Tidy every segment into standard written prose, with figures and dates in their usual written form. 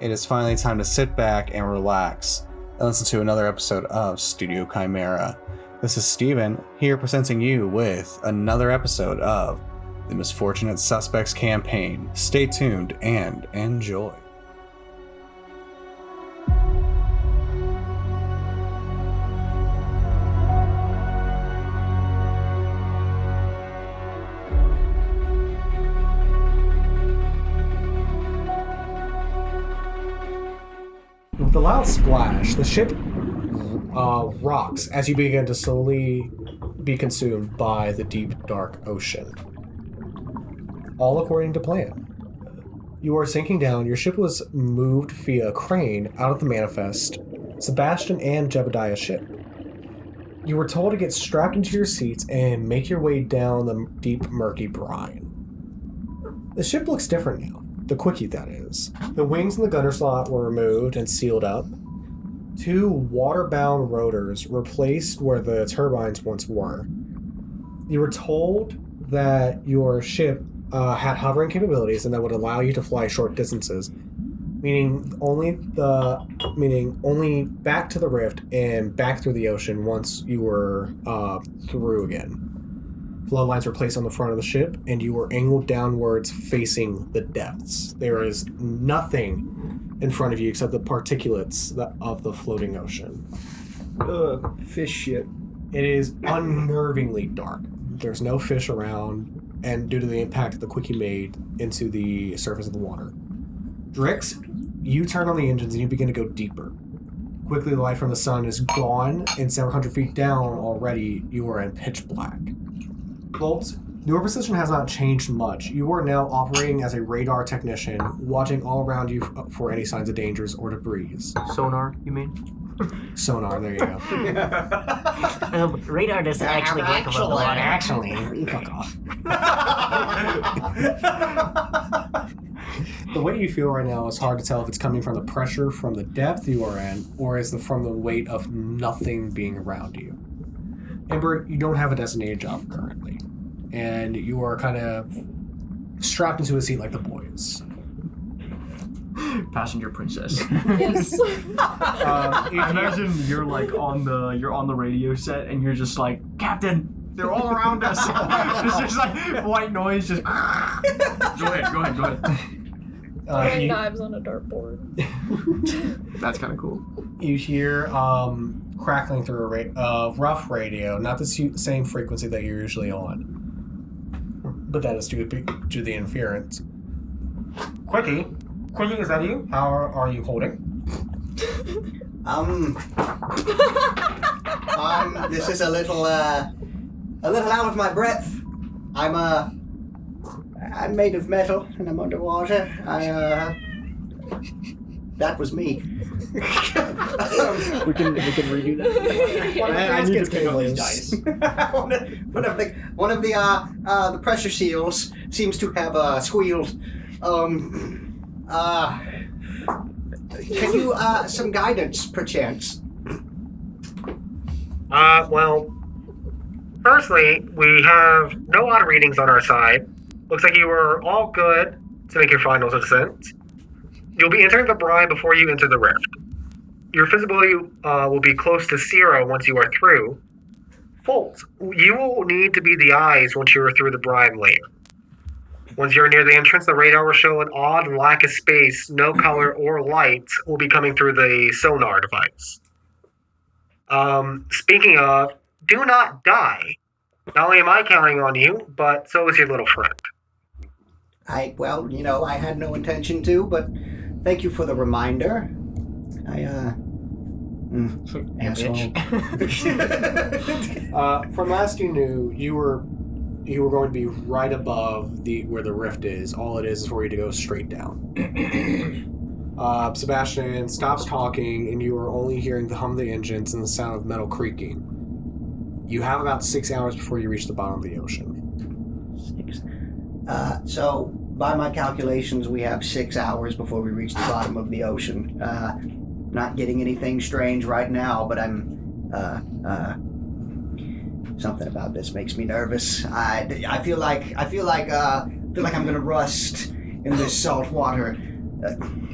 it is finally time to sit back and relax and listen to another episode of Studio Chimera. This is Steven, here presenting you with another episode of the Misfortunate Suspects campaign. Stay tuned and enjoy. With a loud splash, the ship rocks as you begin to slowly be consumed by the deep, dark ocean. All according to plan. You are sinking down. Your ship was moved via crane out of the manifest, Sebastian and Jebediah's ship. You were told to get strapped into your seats and make your way down the deep, murky brine. The ship looks different now. The quickie, that is. The wings in the gunner slot were removed and sealed up. 2 water-bound rotors replaced where the turbines once were. You were told that your ship had hovering capabilities and that would allow you to fly short distances, meaning only back to the rift and back through the ocean once you were through again. Flow lines were placed on the front of the ship, and you were angled downwards facing the depths. There is nothing in front of you except the particulates of the floating ocean. Ugh, fish shit. It is unnervingly dark. There's no fish around, and due to the impact the quickie made into the surface of the water. Drix, you turn on the engines and you begin to go deeper. Quickly, the light from the sun is gone, and several hundred feet down already, you are in pitch black. Bolts, your position has not changed much. You are now operating as a radar technician, watching all around you for any signs of dangers or debris. Sonar, you mean? Sonar, there you go. Radar doesn't actually work above the water. Actually, fuck off. The weight you feel right now is hard to tell if it's coming from the pressure from the depth you are in, or is it from the weight of nothing being around you. Ember, you don't have a designated job currently, and you are kind of strapped into a seat like the boys. Passenger princess. Yes. I imagine you're like on the radio set and you're just like, Captain, they're all around us. It's just like white noise. Just go ahead. Throwing knives on a dartboard. That's kind of cool. You hear crackling through a rough radio, not the same frequency that you're usually on, but that is due to the interference. Quickie, is that you? How are you holding? This is a little out of my breath. I'm made of metal and I'm underwater. That was me. We can redo that. I need to pick up these dice. one of the pressure seals seems to have squealed. Can you some guidance, perchance? Well, firstly, we have no auto readings on our side. Looks like you were all good to make your final descent. You'll be entering the brine before you enter the rift. Your visibility will be close to 0 once you are through. Folt, you will need to be the eyes once you are through the brine layer. Once you're near the entrance, the radar will show an odd lack of space. No color or light will be coming through the sonar device. Speaking of, do not die. Not only am I counting on you, but so is your little friend. I had no intention to, but thank you for the reminder. Asshole. From last you knew, you were going to be right above where the rift is. All it is for you to go straight down. Sebastian stops talking, and you are only hearing the hum of the engines and the sound of metal creaking. You have about 6 hours before you reach the bottom of the ocean. 6. So, by my calculations, we have 6 hours before we reach the bottom of the ocean. Not getting anything strange right now, but I'm something about this makes me nervous. I feel like I'm gonna rust in this salt water.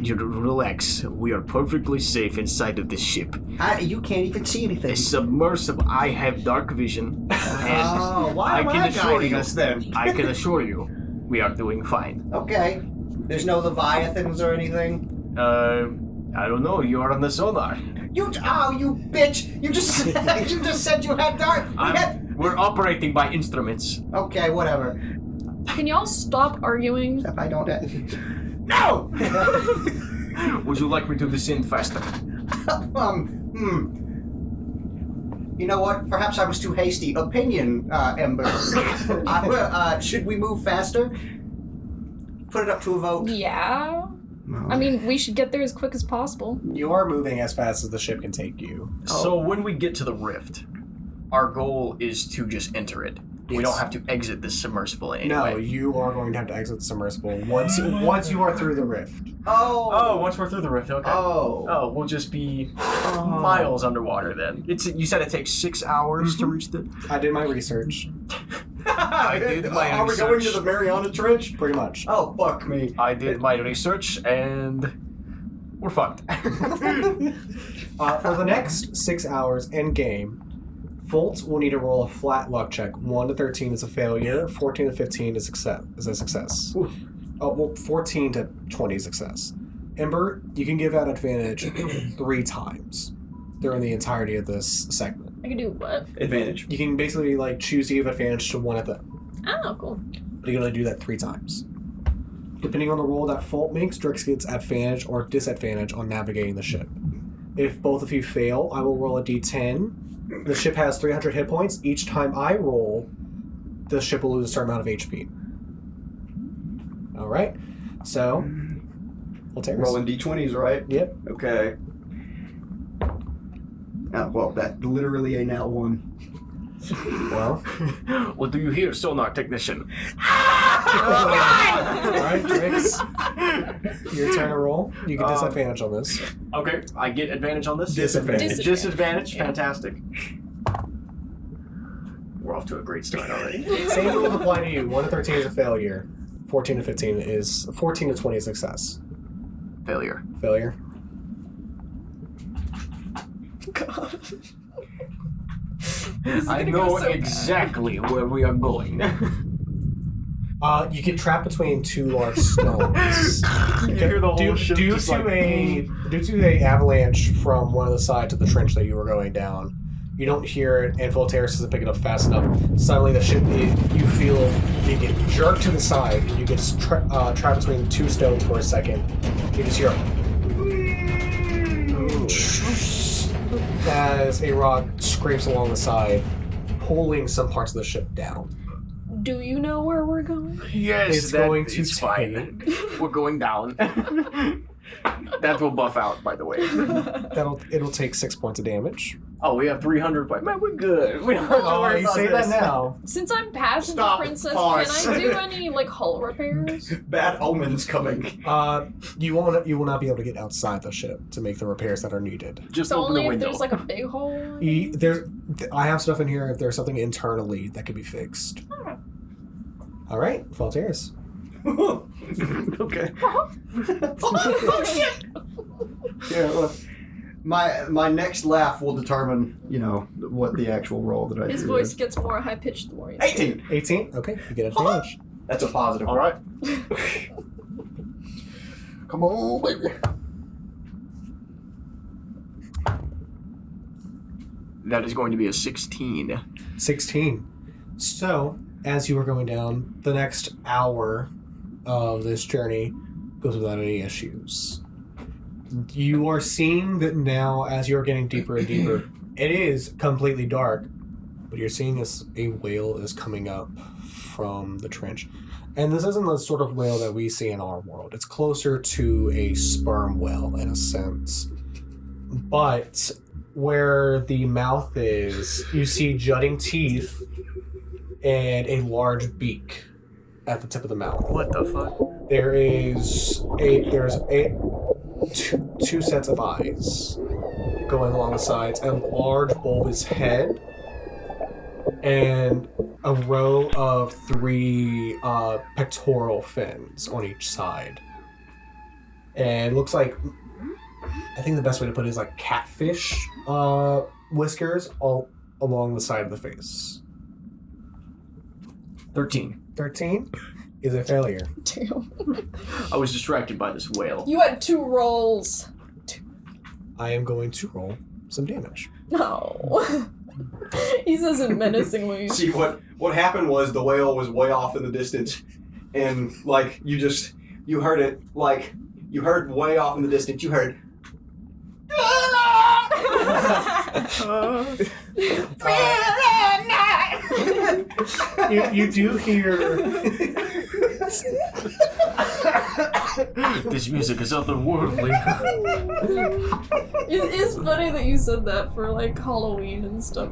You relax. We are perfectly safe inside of this ship. You can't even see anything. It's submersible. I have dark vision. And Why am I guiding us then? I can assure you, we are doing fine. Okay. There's no Leviathans or anything? I don't know. You are on the sonar. You bitch! You just said you had dark. We're operating by instruments. Okay, whatever. Can y'all stop arguing? Except I don't. No! Would you like me to descend faster? You know what? Perhaps I was too hasty. Opinion, Ember. Should we move faster? Put it up to a vote. Yeah. No. I mean, we should get there as quick as possible. You are moving as fast as the ship can take you. So when we get to the rift, our goal is to just enter it. We Yes. don't have to exit this submersible in any No, way. you are going to have to exit the submersible once you are through the rift. Oh, once we're through the rift, okay. Oh. Oh, we'll just be miles underwater then. You said it takes 6 hours to reach the... I did my research. I did my Are we research. going to the Mariana Trench? Pretty much. Oh, fuck me. I did my research and we're fucked. For the next 6 hours in game, Volt will need to roll a flat luck check. 1 to 13 is a failure. 14 to 15 is a success. Oh, well, 14 to 20 is success. Ember, you can give out advantage 3 times during the entirety of this segment. I can do what? Advantage. You can basically choose to give advantage to one of them, Oh, cool. but you can only do that 3 times. Depending on the roll that Volt makes, Drix gets advantage or disadvantage on navigating the ship. If both of you fail, I will roll a d10. The ship has 300 hit points. Each time I roll, the ship will lose a certain amount of HP. Alright, so we'll take Rolling d20s, right? Yep. Okay. Well, that literally a nat 1. Well, What do you hear, sonar technician? alright, Drix. Your turn to roll. You get disadvantage on this. Okay, I get advantage on this? Disadvantage. Disadvantage, Yeah. fantastic. We're off to a great start already. Same rules apply to you. 1 to 13 is a failure. 14 to 20 is a success. Failure. Failure. God. I know exactly where we are going. You get trapped between 2 large stones. You hear the whole due, ship due just to like... due to a avalanche from one of the sides of the trench that you were going down. You don't hear it, and Voltaire isn't picking up fast enough. Suddenly, the ship, you feel you get jerked to the side. You get trapped between 2 stones for a second. You just hear as a rock scrapes along the side, pulling some parts of the ship down. Do you know where we're going? Yes, It's going to it's fine. We're going down. That will buff out, by the way. It'll take 6 points of damage. Oh, we have 300 points. Man, we're good. We don't have to worry You about say this. that now. Since I'm passing Stop. the princess, Pause. can I do any hull repairs? Bad omens coming. You will not be able to get outside the ship to make the repairs that are needed. Just So open only the if window. there's a big hole. I have stuff in here if there's something internally that could be fixed. Okay. All right, Voltaire's. Okay. Oh shit! Yeah, look. My next laugh will determine, what the actual roll that I His do voice is. gets more high pitched the more. 18. 18? Okay, you get advantage. That's a positive. All right. Come on, baby. That is going to be a 16. 16. So, as you are going down, the next hour of this journey goes without any issues. You are seeing that now, as you're getting deeper and deeper, it is completely dark, but you're seeing as a whale is coming up from the trench. And this isn't the sort of whale that we see in our world. It's closer to a sperm whale in a sense. But where the mouth is, you see jutting teeth and a large beak at the tip of the mouth. What the fuck? There's two sets of eyes going along the sides, a large bulbous head, and a row of 3 pectoral fins on each side. And it looks like, I think the best way to put it is like catfish whiskers all along the side of the face. 13. 13 is a failure. Damn. I was distracted by this whale. You had 2 rolls. I am going to roll some damage. No. He says it menacingly. See, what happened was the whale was way off in the distance, and like you heard it, like you heard way off in the distance. You heard. You do hear. This music is otherworldly. It's funny that you said that for like Halloween and stuff.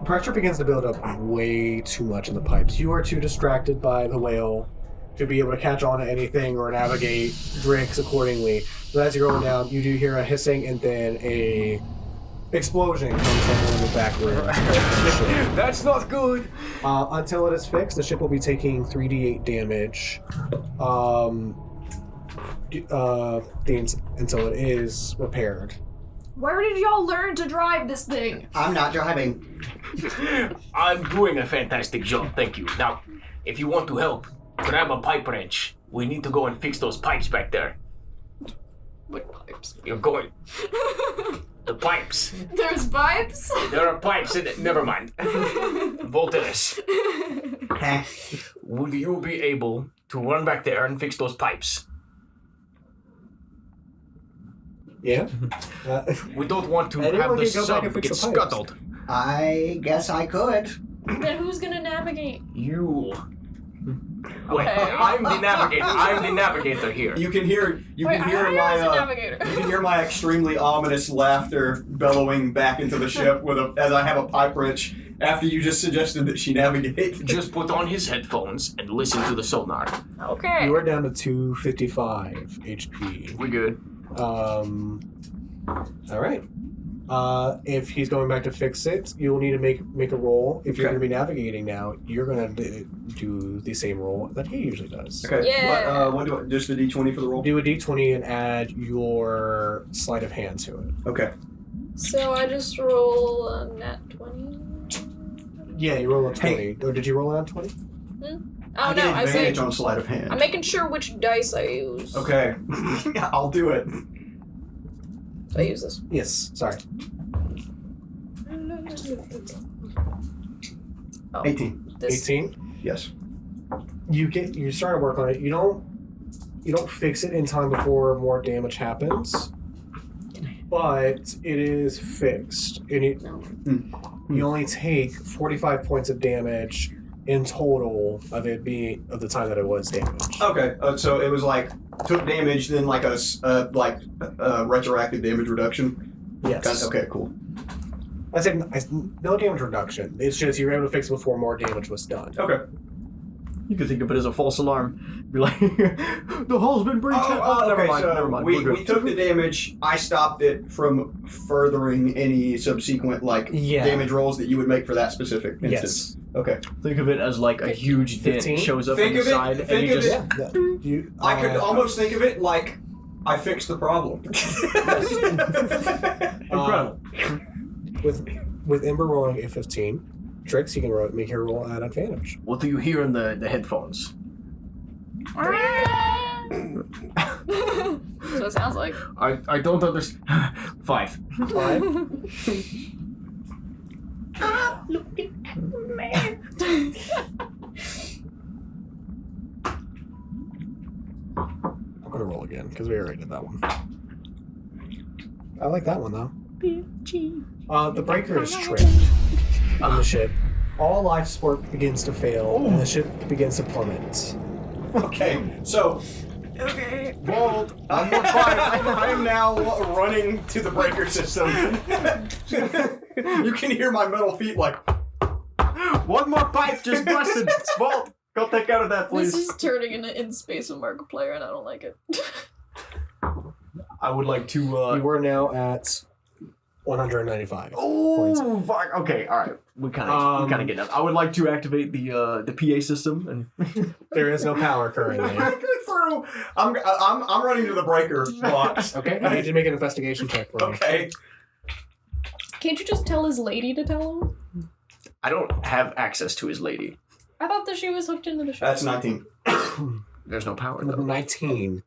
Pressure begins to build up way too much in the pipes. You are too distracted by the whale to be able to catch on to anything or navigate drinks accordingly. So as you're going down, you do hear a hissing and then a explosion comes from in the back room. That's not good. Until it is fixed, the ship will be taking 3d8 damage. Until it is repaired. Where did y'all learn to drive this thing? I'm not driving. I'm doing a fantastic job, thank you. Now, if you want to help, grab a pipe wrench. We need to go and fix those pipes back there. What pipes? You're going... The pipes. There's pipes? There are pipes in it. Never mind. Voltaires. Will you be able to run back there and fix those pipes? Yeah. We don't want to Anyone have the can go back and sub fix get the pipes. scuttled. I guess I could. Then who's gonna navigate? You. Wait, Okay. I'm the navigator. I'm the navigator here. You can hear Wait, I my was a navigator. you can hear my extremely ominous laughter bellowing back into the ship as I have a pipe wrench after you just suggested that she navigate. Just put on his headphones and listen to the sonar. Okay. You are down to 255 HP. We good? All right. If he's going back to fix it, you'll need to make a roll. If you're Okay. going to be navigating now, you're going to do the same roll that he usually does. Okay. Yeah. What do I, just a d20 for the roll? Do a d20 and add your sleight of hand to it. Okay. So I just roll a nat 20. Yeah, you roll a 20. Or did you roll a 20? Oh I no, get I advantage say on sleight of hand. I'm making sure which dice I use. Okay. I'll do it. So I use this. Yes, sorry. Oh, 18. this. 18. Yes. You start to work on it. You don't fix it in time before more damage happens. But it is fixed. And you only take 45 points of damage in total of the time that it was damaged. Okay. So it was like took damage, then like a retroactive damage reduction. Yes. Okay. Cool. I said no damage reduction. It's just you were able to fix it before more damage was done. Okay. You could think of it as a false alarm. Be like, the hull's been breached. Okay, so never mind. We're we good. took the damage. I stopped it from furthering any subsequent damage rolls that you would make for that specific instance. Yes. Okay. Think of it as like a huge dent 15? shows up Think on of the it- side, and think you of just it- I could almost think of it like I fixed the problem. incredible. With Ember rolling a 15, Trix, you can make her roll at advantage. What do you hear in the headphones? So it sounds like. I don't understand. 5. 5. I'm gonna roll again because we already did that one. I like that one though. The breaker is tripped on the ship. All life support begins to fail, and the ship begins to plummet. Okay, so Vault. I am now running to the breaker system. You can hear my metal feet like. One more pipe just busted. Vault. Go take out of that, This please. is turning into In Space with Markiplier, and I don't like it. I would like to. You are now at 195. Oh, fuck. Okay, all right. We kind of get it. I would like to activate the PA system and. There is no power currently. Through. I'm running to the breaker box. Okay, I need you to make an investigation check for me. Okay. Can't you just tell his lady to tell him? I don't have access to his lady. I thought that she was hooked into the ship. That's 19. There's no power. Number 19.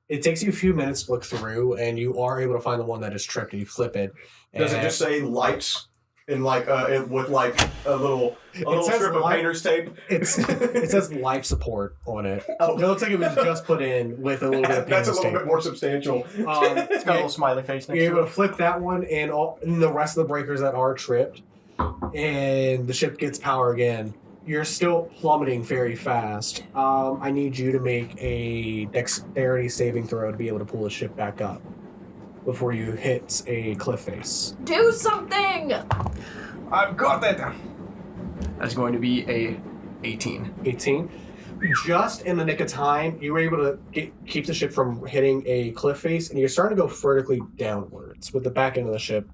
It takes you a few minutes to look through, and you are able to find the one that is tripped, and you flip it. Does it just say lights in like with like a little says strip of light- painter's tape? It says life support on it. Oh. It looks like it was just put in with a little bit of That's a painter's little tape. bit more substantial. It's got a little smiley face next You're to able it. to flip that one and the rest of the breakers that are tripped, and the ship gets power again. You're still plummeting very fast. I need you to make a dexterity saving throw to be able to pull the ship back up before you hit a cliff face. Do something! I've got that. That's going to be a 18. 18. Just in the nick of time, you were able to keep the ship from hitting a cliff face, and you're starting to go vertically downwards with the back end of the ship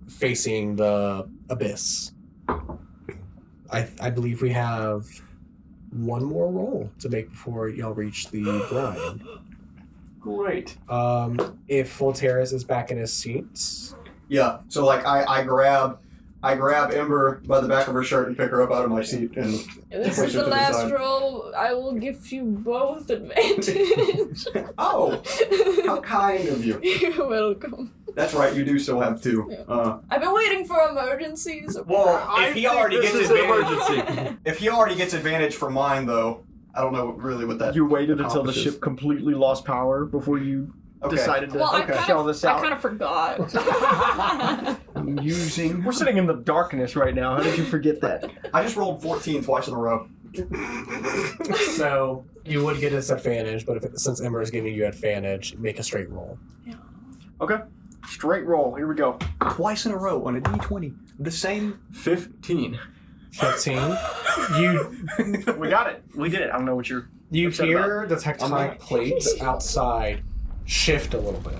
facing the abyss. I believe we have one more roll to make before y'all reach the brine. Great. If Voltaires is back in his seat, Yeah. So like I grab Ember by the back of her shirt and pick her up out of my seat and This push is her the to last side. roll. I will give you both advantage. Oh, how kind of you. You're welcome. That's right, you do still have two. I've been waiting for emergencies. Well, if he already this gets is an advantage, if he already gets advantage for mine though, I don't know really what that. You waited until the accomplishes. ship completely lost power before you Okay. decided to Well, shell this out. I kind of forgot. Using. We're sitting in the darkness right now. How did you forget that? I just rolled 14 twice in a row. so you would get disadvantage, but since Ember is giving you advantage, make a straight roll. Okay. Straight roll. Here we go. Twice in a row on a d20. The same. 15. 15. You We got it. We did it. I don't know what you're. You upset hear the tectonic plates outside shift a little bit,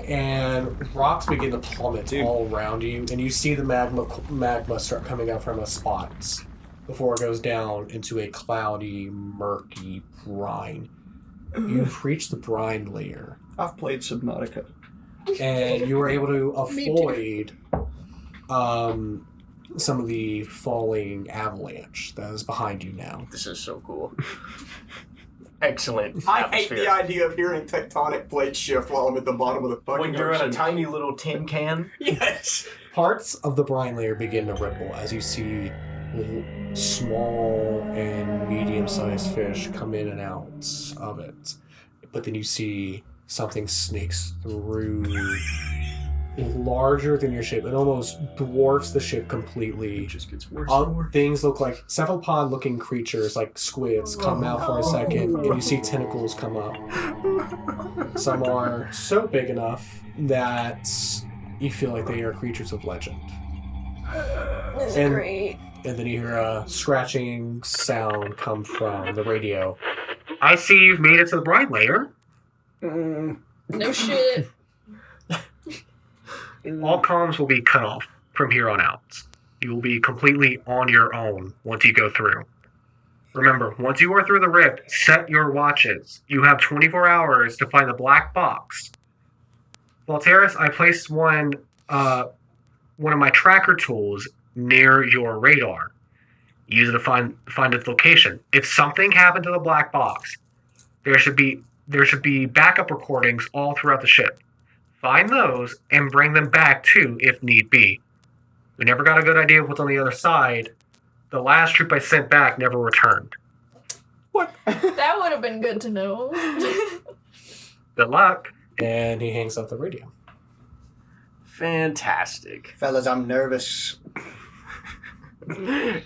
and rocks begin to plummet all around you, and you see the magma start coming up from the spots before it goes down into a cloudy, murky brine. You've reached the brine layer, I've played Subnautica. and you were able to Me too. avoid some of the falling avalanche that is behind you now. This is so cool. Excellent. I hate atmosphere. the idea of hearing tectonic plates shift while I'm at the bottom of the fucking When you're in a ocean. tiny little tin can. Yes. Parts of the brine layer begin to ripple as you see small and medium-sized fish come in and out of it. But then you see something snakes through, larger than your ship. It almost dwarfs the ship completely. It just gets worse. Things look like cephalopod-looking creatures, like squids, come out for a second, and you see tentacles come up. Some are so big enough that you feel like they are creatures of legend. This is And- great. And then you hear a scratching sound come from the radio. I see you've made it to the brine layer. No shit. All comms will be cut off from here on out. You will be completely on your own once you go through. Remember, once you are through the rift, set your watches. You have 24 hours to find the black box. Voltaires, I placed one of my tracker tools near your radar. Use it to find its location. If something happened to the black box, there should be backup recordings all throughout the ship. Find those and bring them back too, if need be. We never got a good idea of what's on the other side. The last troop I sent back never returned. That would have been good to know. Good luck. And he hangs up the radio. Fantastic. Fellas, I'm nervous.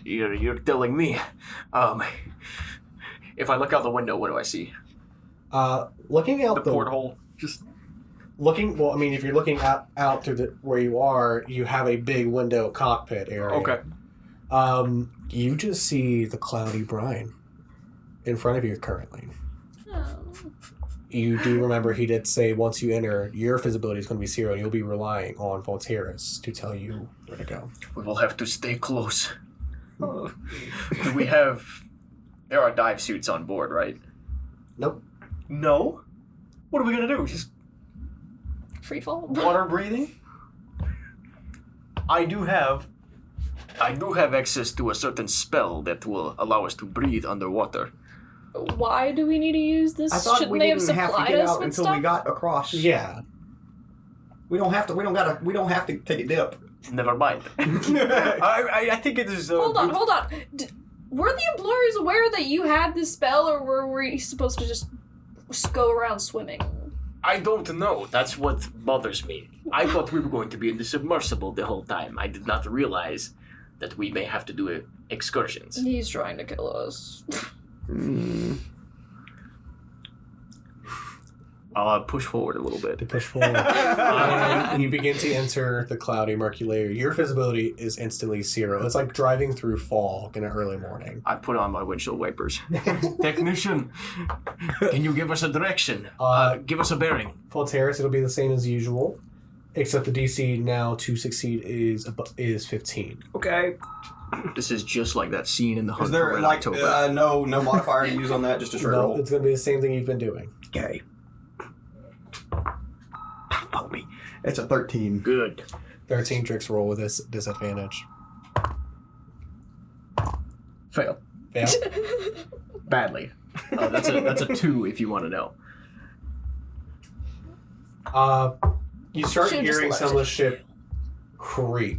You're telling me. If I look out the window, what do I see? Looking out The porthole. Just well, I mean, if you're looking out through where you are, you have a big window cockpit area. okay. You just see the cloudy brine in front of you currently. Oh. you do remember he did say once you enter, your visibility is going to be 0, and you'll be relying on Voltairus to tell you where to go. We will have to stay close. Do we have... There are dive suits on board, right? Nope. No? What are we gonna do? Just Free fall. water breathing? I do have access to a certain spell that will allow us to breathe underwater. Why do we need to use this? I thought Shouldn't we they have didn't have to supplied get us out with until stuff? we got across. Yeah. We don't have to take a dip. Never mind. I think it is. Hold on. Were the employers aware that you had this spell, or were we supposed to just go around swimming? I don't know. That's what bothers me. I thought we were going to be in the submersible the whole time. I did not realize that we may have to do excursions. He's trying to kill us. I'll push forward a little To bit. push forward. And you begin to enter the cloudy, murky layer. Your visibility is instantly 0. It's like driving through fog in an early morning. I put on my windshield wipers. Technician, can you give us a direction? Give us a bearing. Voltairus, it'll be the same as usual, except the DC now to succeed is 15. Okay. This is just like that scene in the Hunt Is for there Red like October. no modifier to use on that? Just a straight No, roll. it's going to be the same thing you've been doing. Okay. Fuck me. It's a 13. Good. 13 tricks roll with this disadvantage. Fail. Fail. Badly. That's a 2 if you want to know. You start Should've just hearing left some it. of the ship creak,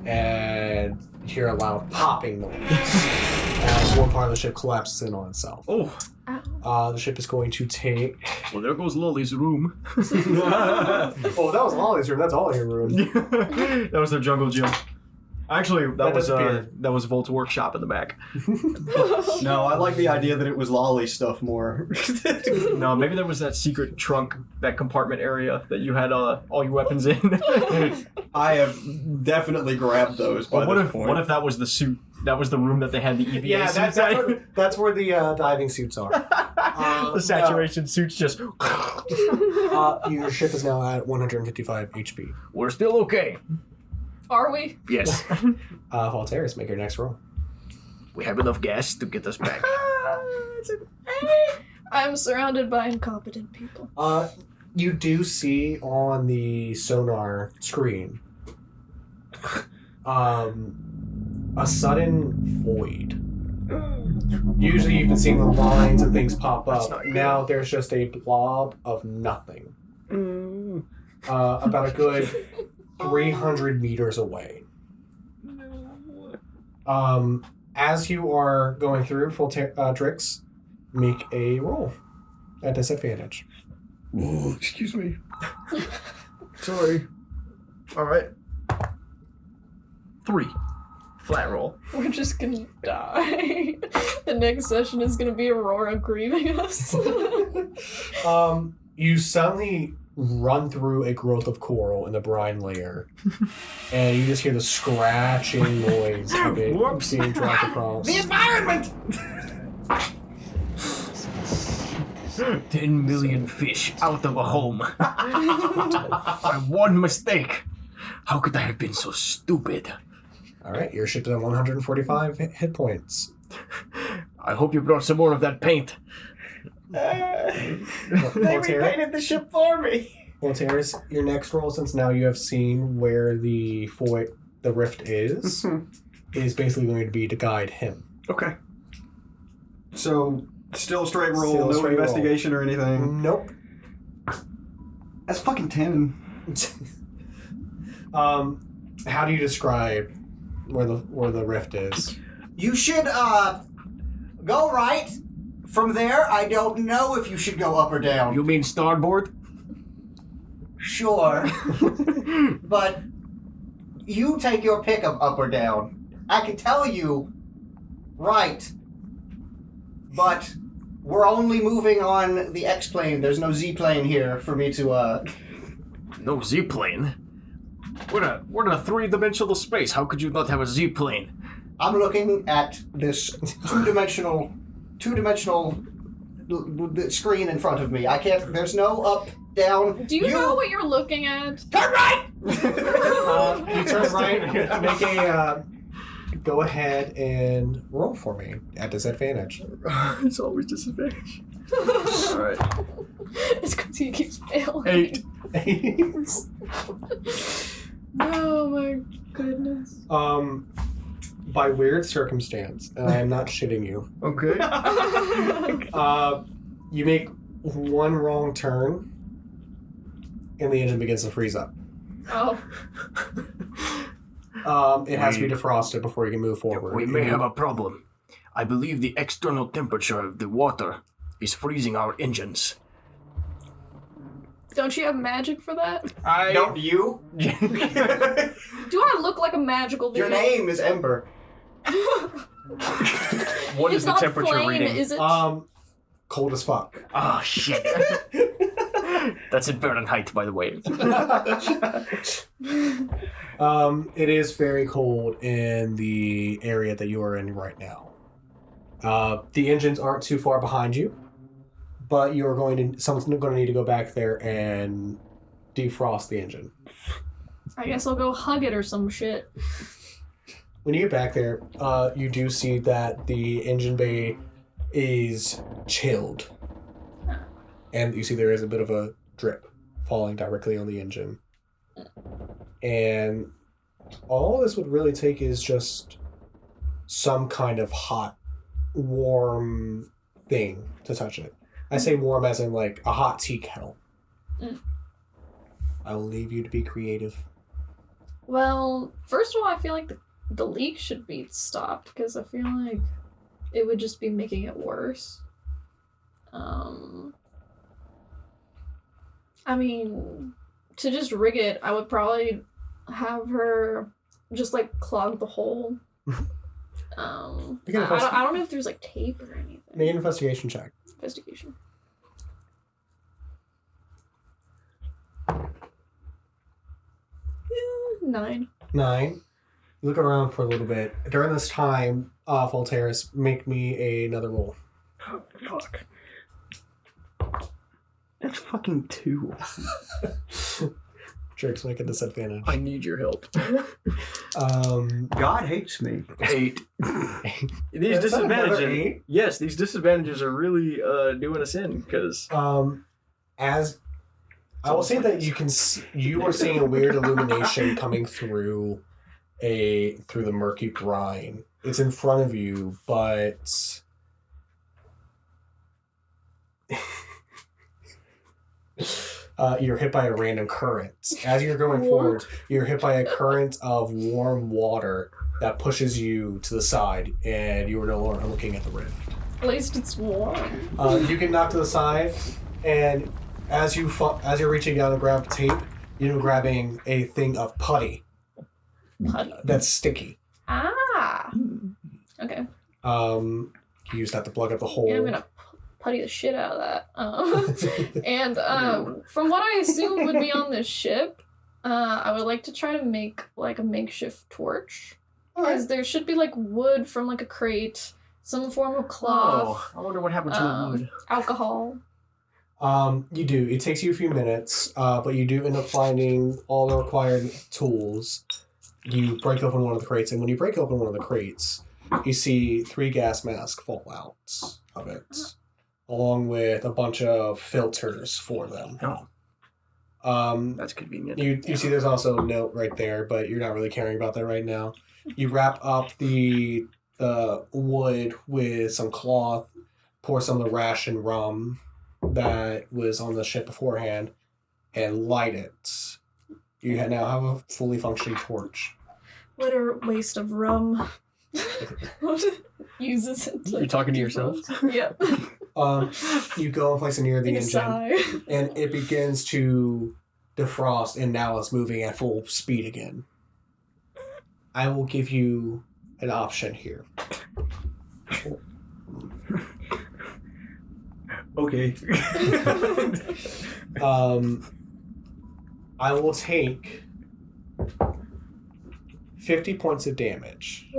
and you hear a loud popping noise as one part of the ship collapses in on itself. Oh, The ship is going to take... well, there goes Lolly's room. Oh, that was Ollie's room. That's all your room. That was their jungle gym. Actually, that was disappeared. Volt's workshop in the back. No, I like the idea that it was lolly stuff more. No, maybe there was that secret trunk, that compartment area that you had all your weapons in. I have definitely grabbed those by What this if point. that was the suit? That was the room that they had the EVA Yeah, suits that's where the diving suits are. The saturation suits just... Your ship is now at 155 HP. We're still okay. Are we? Yes. Voltairus, make your next roll. We have enough gas to get us back. I'm surrounded by incompetent people. You do see on the sonar screen a sudden void. Usually you've been seeing the lines and things pop That's up. not good. Now there's just a blob of nothing. About a good 300 meters away. As you are going through Trix, make a roll at disadvantage. Ooh, excuse me. Sorry. All right. 3. Flat roll. We're just gonna die. The next session is gonna be Aurora grieving us. You suddenly run through a growth of coral in the brine layer, and you just hear the scratching noise of it Whoops. being dragged across. The environment! 10 million fish out of a home. By one mistake. How could I have been so stupid? All right, your ship is at 145 hit points. I hope you brought some more of that paint. They Voltaire, repainted the ship for me. Voltairus, your next roll, since now you have seen where the rift is basically going to be to guide him. Okay. So, still a straight roll, Still a no straight investigation or anything. Nope. That's fucking 10. How do you describe where the rift is? You should, go right. From there, I don't know if you should go up or down. You mean starboard? Sure. But you take your pick of up or down. I can tell you right. But we're only moving on the X-plane. There's no Z-plane here for me to, No Z-plane. We're in a three-dimensional space. How could you not have a Z-plane? I'm looking at this two-dimensional the screen in front of me. I can't. There's no up, down. Do you know what you're looking at? Turn right. You turn right. Make a. Go ahead and roll for me at disadvantage. It's always disadvantage. Alright. It's because he keeps failing. 8. Oh my goodness. By weird circumstance, and I am not shitting you. Okay. You make one wrong turn, and the engine begins to freeze up. Oh. It has to be defrosted before you can move forward. We may have a problem. I believe the external temperature of the water is freezing our engines. Don't you have magic for that? Don't you? Do I look like a magical being? Your name is Ember. What is It's the not temperature flame, reading? is it? Cold as fuck. Oh, shit. That's in Fahrenheit, by the way. It is very cold in the area that you are in right now. The engines aren't too far behind you, but someone's going to need to go back there and defrost the engine. I guess I'll go hug it or some shit. When you get back there, you do see that the engine bay is chilled. And you see there is a bit of a drip falling directly on the engine. And all this would really take is just some kind of hot, warm thing to touch it. I say warm as in like a hot tea kettle. I will leave you to be creative. Well, first of all, I feel like the leak should be stopped because I feel like it would just be making it worse. I mean, to just rig it, I would probably have her just like clog the hole. I don't know if there's like tape or anything. Make an investigation check. Investigation. Yeah, 9. You look around for a little bit. During this time, Voltaires, make me another roll. Oh, fuck. That's fucking 2. Drake's make a disadvantage. I need your help. God hates me. 8. These Is that another disadvantages. 8? Yes, these disadvantages are really doing us in because. As I will say that you are seeing a weird illumination coming through the murky brine. It's in front of you, but you're hit by a random current. As you're going forward, you're hit by a current of warm water that pushes you to the side, and you are no longer looking at the rift. At least it's warm. You get knocked to the side, and as you're reaching down to grab tape, you're grabbing a thing of putty. Putty. That's sticky. Ah. Okay. You use that to plug up the hole. Yeah, I'm gonna putty the shit out of that. And from what I assume would be on this ship, I would like to try to make like a makeshift torch. Because there should be like wood from like a crate, some form of cloth. Oh, I wonder what happened to the wood. Alcohol. You do. It takes you a few minutes, but you do end up finding all the required tools. You break open one of the crates, and when you break open one of the crates, you see 3 gas masks fall out of it, along with a bunch of filters for them. That's convenient. You see there's also a note right there, but you're not really caring about that right now. You wrap up the wood with some cloth, pour some of the ration rum that was on the ship beforehand, and light it. You now have a fully functioning torch. What a waste of rum. Uses it. You're talking to yourself? Yep. You go and place it near the Like a engine, sigh. and it begins to defrost, and now it's moving at full speed again. I will give you an option here. Okay. I will take 50 points of damage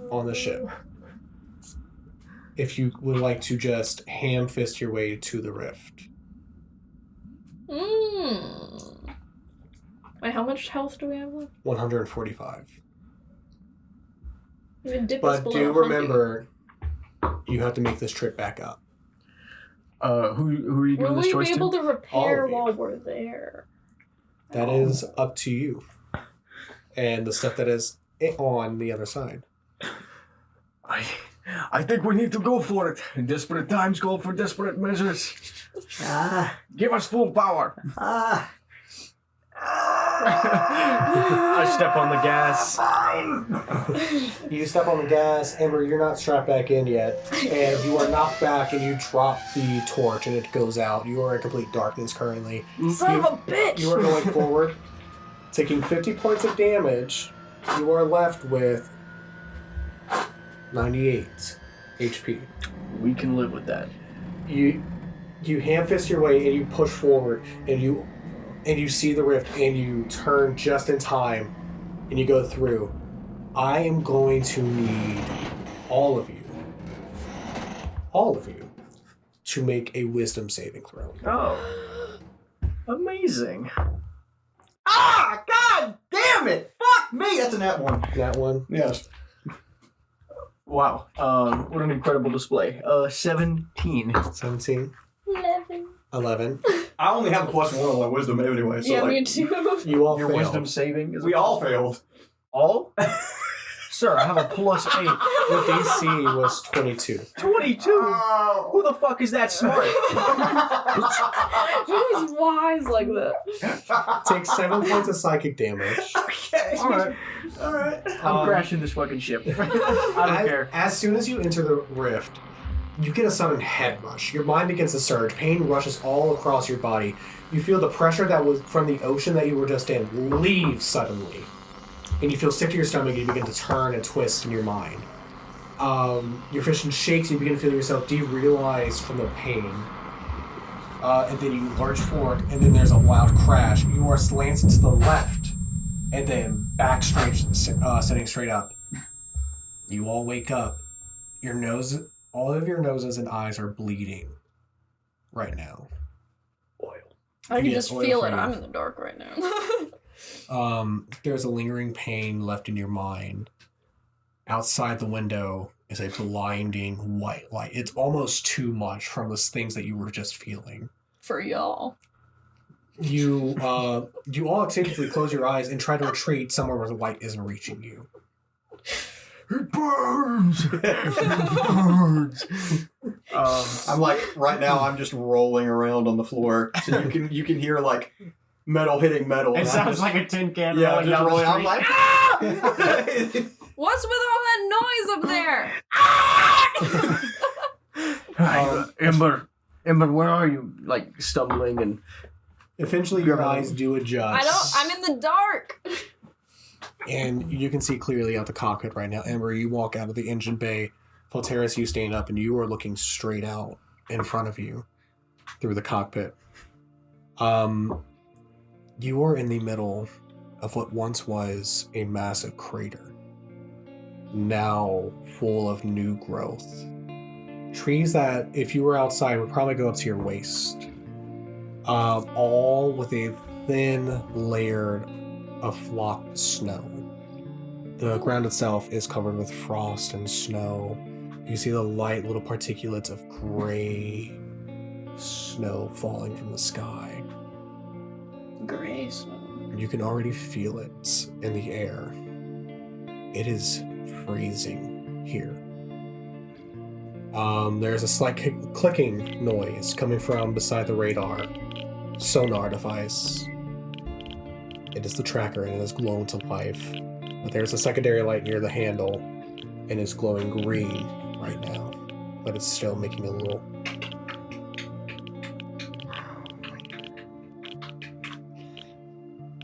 on the ship. if you would like to just ham fist your way to the rift. Wait, how much health do we have left? 145. Even dip us But below do 100. remember, you have to make this trip back up. Who are you Will giving this we choice be able to? to repair All of you. while we're there? That is up to you. And the stuff that is on the other side. I think we need to go for it. Desperate times call for desperate measures. Give us full power. I step on the gas. You step on the gas, Ember, you're not strapped back in yet, and you are knocked back and you drop the torch and it goes out. You are in complete darkness currently. Son of a bitch! You are going forward, taking 50 points of damage. You are left with 98 HP. We can live with that. You ham fist your way and you push forward and you see the rift and you turn just in time and you go through. I am going to need all of you to make a wisdom saving throw. Oh. Amazing. God damn it! Fuck me! That's a nat one. That one? Yes. Wow. What an incredible display. 17. 17? 11. I only have a +1 on my wisdom anyway, so Yeah, like, me too. You all Your failed. wisdom saving is we all failed. all? Sir, I have a +8. Your DC was 22. 22? Who the fuck is that smart? Who's wise like that? Take 7 points of psychic damage. Okay. Alright. I'm Um, crashing this fucking ship. I don't care. As soon as you enter the rift, you get a sudden head rush. Your mind begins to surge. Pain rushes all across your body. You feel the pressure that was from the ocean that you were just in leave suddenly. And you feel sick to your stomach and you begin to turn and twist in your mind. Your vision shakes and you begin to feel yourself derealize from the pain. And then you lurch forward and then there's a loud crash. You are slanted to the left and then back straight, sitting straight up. You all wake up. Your nose, all of your noses and eyes are bleeding right now. I can Yes, just oil feel it. frame. I'm in the dark right now. There's a lingering pain left in your mind. Outside the window is a blinding white light. It's almost too much from the things that you were just feeling. For y'all. You all instinctively close your eyes and try to retreat somewhere where the light isn't reaching you. It burns! It burns! I'm like right now. I'm just rolling around on the floor, so you can hear like metal hitting metal. It sounds like a tin can yeah, rolling just down rolling. the I'm street. like, What's with all that noise up there? Ember, where are you? Like stumbling and Eventually, your eyes do adjust. I'm in the dark. And you can see clearly out the cockpit right now. Ember, you walk out of the engine bay. Volteris, you stand up, and you are looking straight out in front of you through the cockpit. You are in the middle of what once was a massive crater, now full of new growth. Trees that, if you were outside, would probably go up to your waist. All with a thin layer of flocked snow. The ground itself is covered with frost and snow. You see the light little particulates of gray snow falling from the sky. Gray snow. You can already feel it in the air. It is freezing here. There's a slight clicking noise coming from beside the radar sonar device. It is the tracker and it is glowing to life. But there's a secondary light near the handle and it's glowing green right now. But it's still making a little...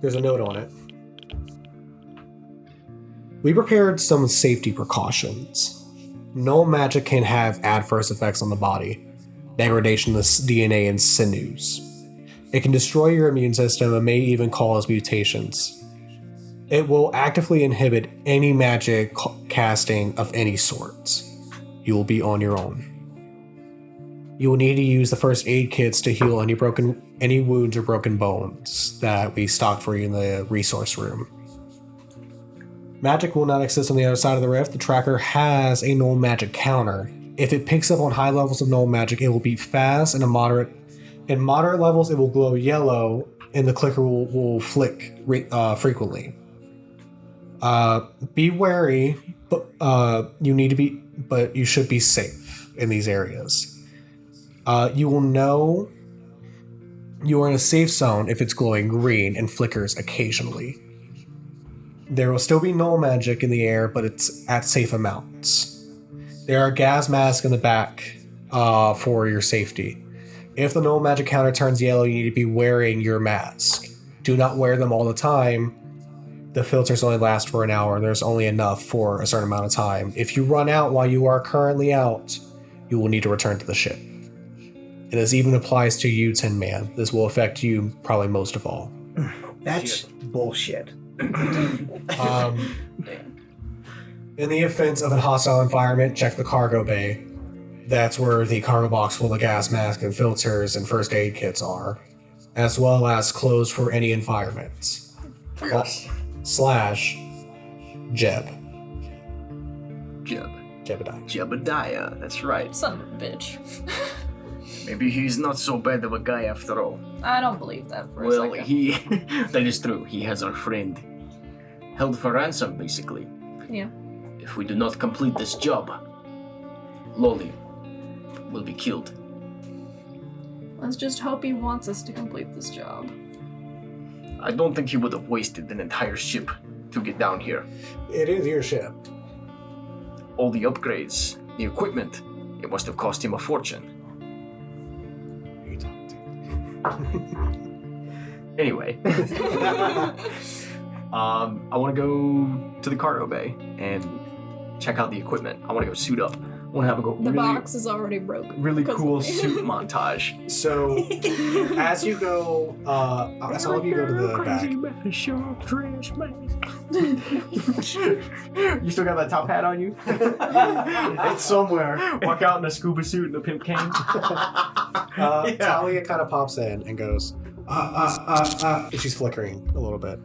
There's a note on it. We prepared some safety precautions. No magic can have adverse effects on the body. Degradation of DNA and sinews. It can destroy your immune system and may even cause mutations. It will actively inhibit any magic casting of any sorts. you will be on your own. You will need to use the first aid kits to heal any wounds or broken bones that we stocked for you in the resource room. Magic will not exist on the other side of the rift. The tracker has a null magic counter. If it picks up on high levels of null magic, it will be fast, and in moderate levels, it will glow yellow, and the clicker will flick frequently. Be wary, but you should be safe in these areas. You will know you are in a safe zone if it's glowing green and flickers occasionally. There will still be null magic in the air, but it's at safe amounts. There are gas masks in the back for your safety. If the null magic counter turns yellow, you need to be wearing your mask. Do not wear them all the time. The filters only last for an hour. There's only enough for a certain amount of time. If you run out while you are currently out, you will need to return to the ship. And this even applies to you, Tin Man. This will affect you probably most of all. That's bullshit. In the event of a hostile environment, check the cargo bay. That's where the cargo box full of gas masks and filters and first aid kits are, as well as clothes for any environment. Yes. / Jeb. Jebediah. Jebediah, that's right. Son of a bitch. Maybe he's not so bad of a guy after all. I don't believe that for a Well, second. that is true. He has our friend held for ransom, basically. Yeah. If we do not complete this job, Loli will be killed. Let's just hope he wants us to complete this job. I don't think he would have wasted an entire ship to get down here. It is your ship. All the upgrades, the equipment, it must have cost him a fortune. Who are you talking to? Anyway. I want to go to the cargo bay and check out the equipment. I want to go suit up. I want to have The box is already broken. really because cool of me. suit montage. So, as you go, as all of you go to the back, You still got that top hat on you? it's somewhere. Walk out in a scuba suit and a pimp cane. Talia kind of pops in and goes, and she's flickering a little bit.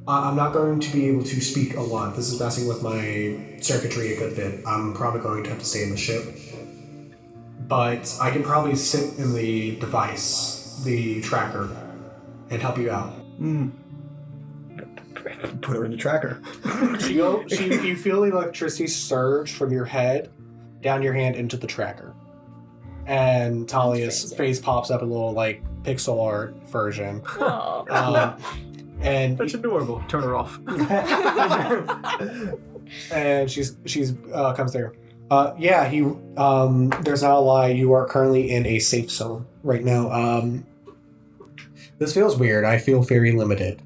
I'm not going to be able to speak a lot. This is messing with my circuitry a good bit. I'm probably going to have to stay in the ship. But I can probably sit in the device, the tracker, and help you out. Put her in the tracker. You feel the electricity surge from your head down your hand into the tracker. And Talia's face pops up a little like pixel art version. Oh. And That's adorable. Turn her off. and she's comes there. There's not a lie. You are currently in a safe zone right now. This feels weird. I feel very limited.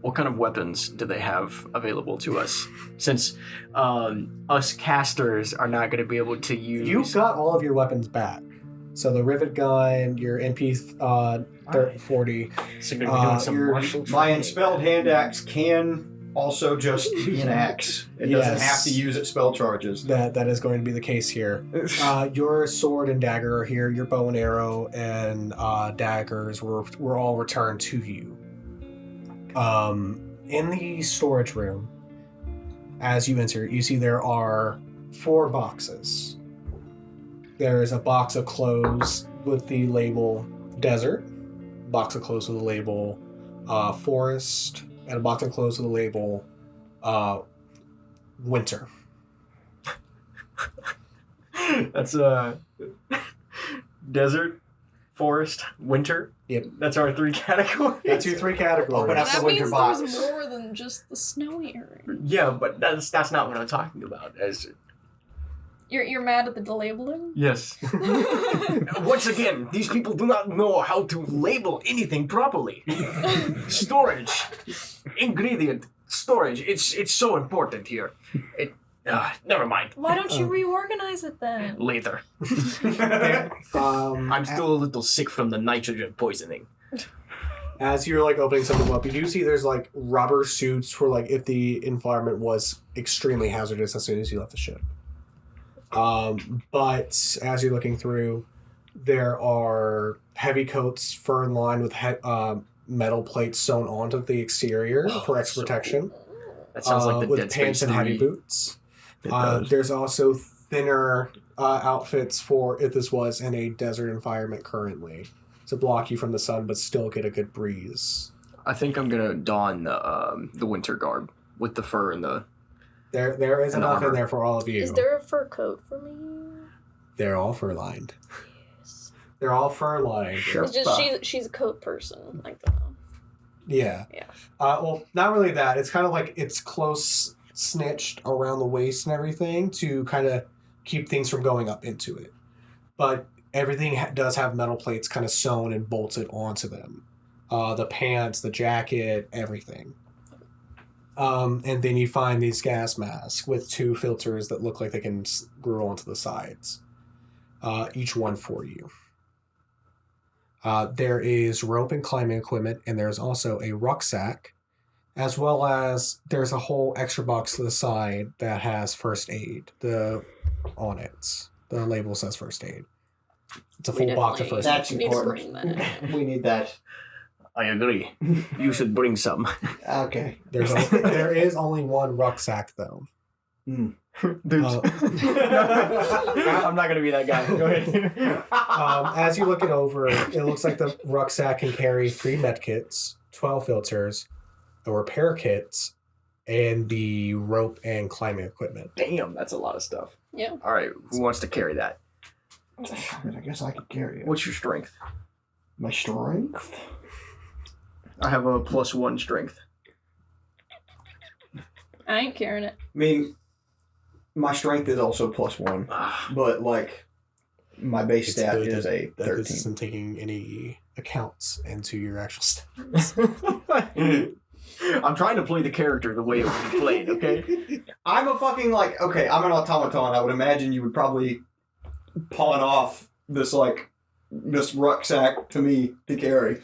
What kind of weapons do they have available to us? Since us casters are not going to be able to use... You've got all of your weapons back. So the rivet gun, your MP 40. So you're going to be doing some your- martial My training. unspelled hand axe can also just be an axe. It doesn't Yes. have to use its spell charges. That is going to be the case here. Your sword and dagger are here. Your bow and arrow and daggers were all returned to you. In the storage room, as you enter, you see there are 4 boxes. There is a box of clothes with the label Desert, box of clothes with the label Forest, and a box of clothes with the label Winter. That's desert, forest, winter. Yep. That's our 3 categories. That's your 3 categories. Open up That the winter means box. there's more than just the snowy area. Yeah, but that's not what I'm talking about. You're mad at the delabeling? Yes. Once again, these people do not know how to label anything properly. Storage, ingredient, storage. It's so important here. Never mind. Why don't you reorganize it then? Later. I'm I'm still a little sick from the nitrogen poisoning. As you're like opening something up, you do see there's like rubber suits for like if the environment was extremely hazardous as soon as you left the ship. But as you're looking through, there are heavy coats, fur lined with metal plates sewn onto the exterior for extra protection. That sounds like the with Dead pants Space and heavy 3. boots. It does. There's also thinner outfits for if this was in a desert environment currently to block you from the sun, but still get a good breeze. I think I'm gonna don the winter garb with the fur and the. There is And enough in armor. there for all of you. Is there a fur coat for me? They're all fur lined. Yes. They're all fur lined. Sure. It's just she's a coat person. Like that. Yeah. Yeah. Well, not really that. It's kind of like it's close snitched around the waist and everything to kind of keep things from going up into it. But everything does have metal plates kind of sewn and bolted onto them. The pants, the jacket, everything. And then you find these gas masks with 2 filters that look like they can screw onto the sides. Each one for you. There is rope and climbing equipment, and there's also a rucksack, as well as there's a whole extra box to the side that has first aid on it. The label says first aid. It's a We full box of definitely- first aid. That's We need to important. bring that. We need that. I agree. You should bring some. Okay. There is only one rucksack, though. Dude. Uh, I'm not gonna be that guy. Go ahead. As you look it over, it looks like the rucksack can carry 3 med kits, 12 filters, a repair kit, and the rope and climbing equipment. Damn, that's a lot of stuff. Yeah. All right, who wants to carry that? I guess I could carry it. What's your strength? My strength? I have a +1 strength. I ain't carrying it. I mean, my strength is also +1, but like my base It's stat good is a that 13. this isn't taking any accounts into your actual stats. I'm trying to play the character the way it would be played, okay? I'm a fucking like, okay, I'm an automaton. I would imagine you would probably pawn off this rucksack to me to carry.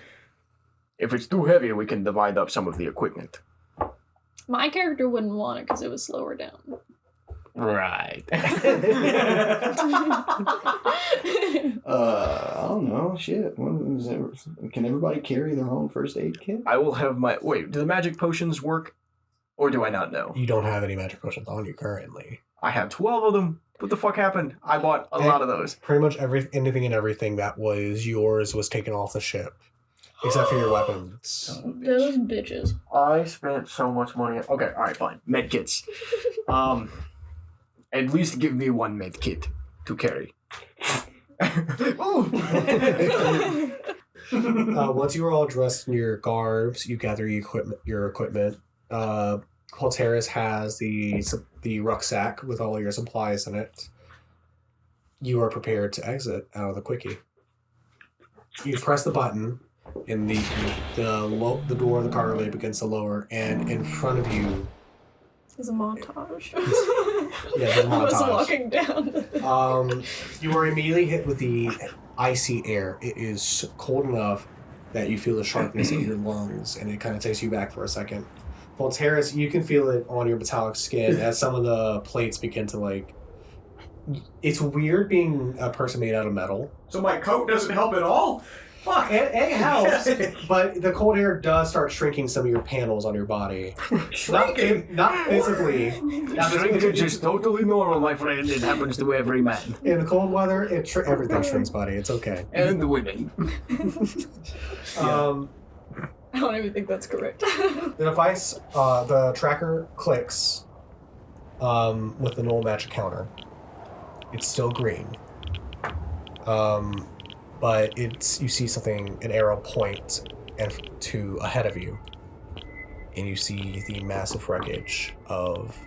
If it's too heavy, we can divide up some of the equipment. My character wouldn't want it because it would slow her down. Right. I don't know. Shit. Can everybody carry their own first aid kit? I will have my... Wait, do the magic potions work? Or do I not know? You don't have any magic potions on you currently. I have 12 of them. What the fuck happened? I bought a lot of those. Pretty much anything and everything that was yours was taken off the ship. Except for your weapons. Those bitches. I spent so much money. Okay, all right, fine. Med kits. At least give me 1 med kit to carry. Once you are all dressed in your garbs, you gather your equipment. Colteris has the rucksack with all your supplies in it. You are prepared to exit out of the quickie. You press the button, and the door of the cargo bay begins to lower, and in front of you, It's a montage. Yeah, there's a I was montage. walking down. You are immediately hit with the icy air. It is cold enough that you feel the sharpness in your lungs, and it kind of takes you back for a second. Voltaris, you can feel it on your metallic skin as some of the plates begin to like. It's weird being a person made out of metal. So my coat doesn't help at all? Fuck. It helps, but the cold air does start shrinking some of your panels on your body. Shrinking? Not physically. Shrinkage is totally normal, my friend. It happens to every man. In the cold weather, everything shrinks, buddy. It's okay. And the women. I don't even think that's correct. The device, the tracker clicks with the null match counter. It's still green. But you see something, an arrow point to ahead of you. And you see the massive wreckage of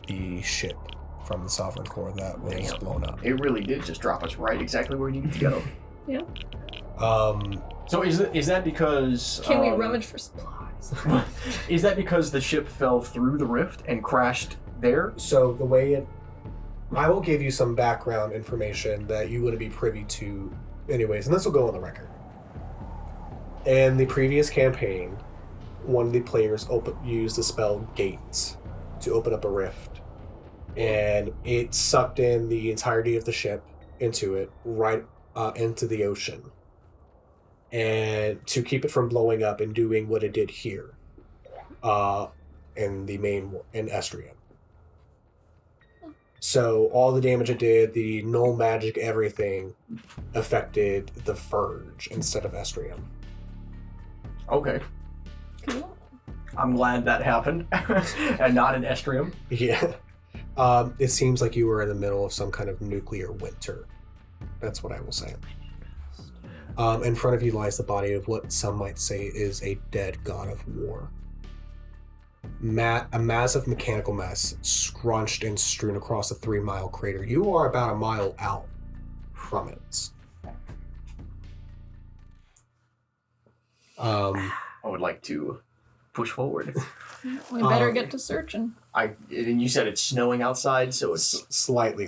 the ship from the Sovereign Core that was blown up. It really did just drop us right exactly where we needed to go. Yeah. So is that because... Can we rummage for supplies? Is that because the ship fell through the rift and crashed there? So the way I will give you some background information that you wouldn't be privy to anyways, and this will go on the record. In the previous campaign, one of the players used the spell Gates to open up a rift, and it sucked in the entirety of the ship into it, right into the ocean, and to keep it from blowing up and doing what it did here, in Aestriam. So all the damage it did, the null magic, everything, affected the Verge instead of Aestriam. Okay. Cool. I'm glad that happened, and not an Aestriam. Yeah. It seems like you were in the middle of some kind of nuclear winter. That's what I will say. In front of you lies the body of what some might say is a dead god of war. A massive mechanical mess scrunched and strewn across a 3-mile crater. You are about a mile out from it. I would like to push forward. We better get to searching. And you said it's snowing outside, so it's slightly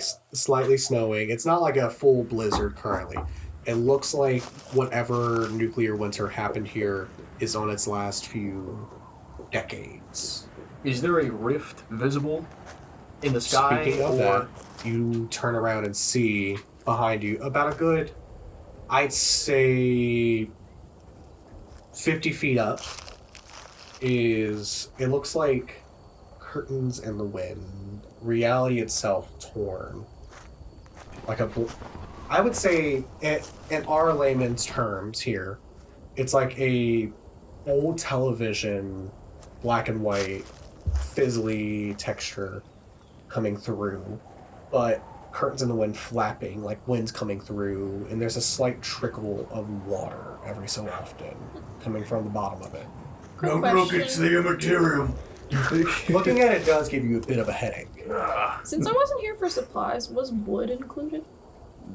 snowing. It's not like a full blizzard currently. It looks like whatever nuclear winter happened here is on its last few decades. Is there a rift visible in the sky? Speaking of that, you turn around and see behind you about a good, I'd say, 50 feet up it looks like curtains in the wind, reality itself torn. I would say, in our layman's terms here, it's like a old television, black and white, fizzly texture coming through, but curtains in the wind flapping, like wind's coming through, and there's a slight trickle of water every so often coming from the bottom of it. Quick question. the immaterium. Looking at it does give you a bit of a headache. Since I wasn't here for supplies, was wood included?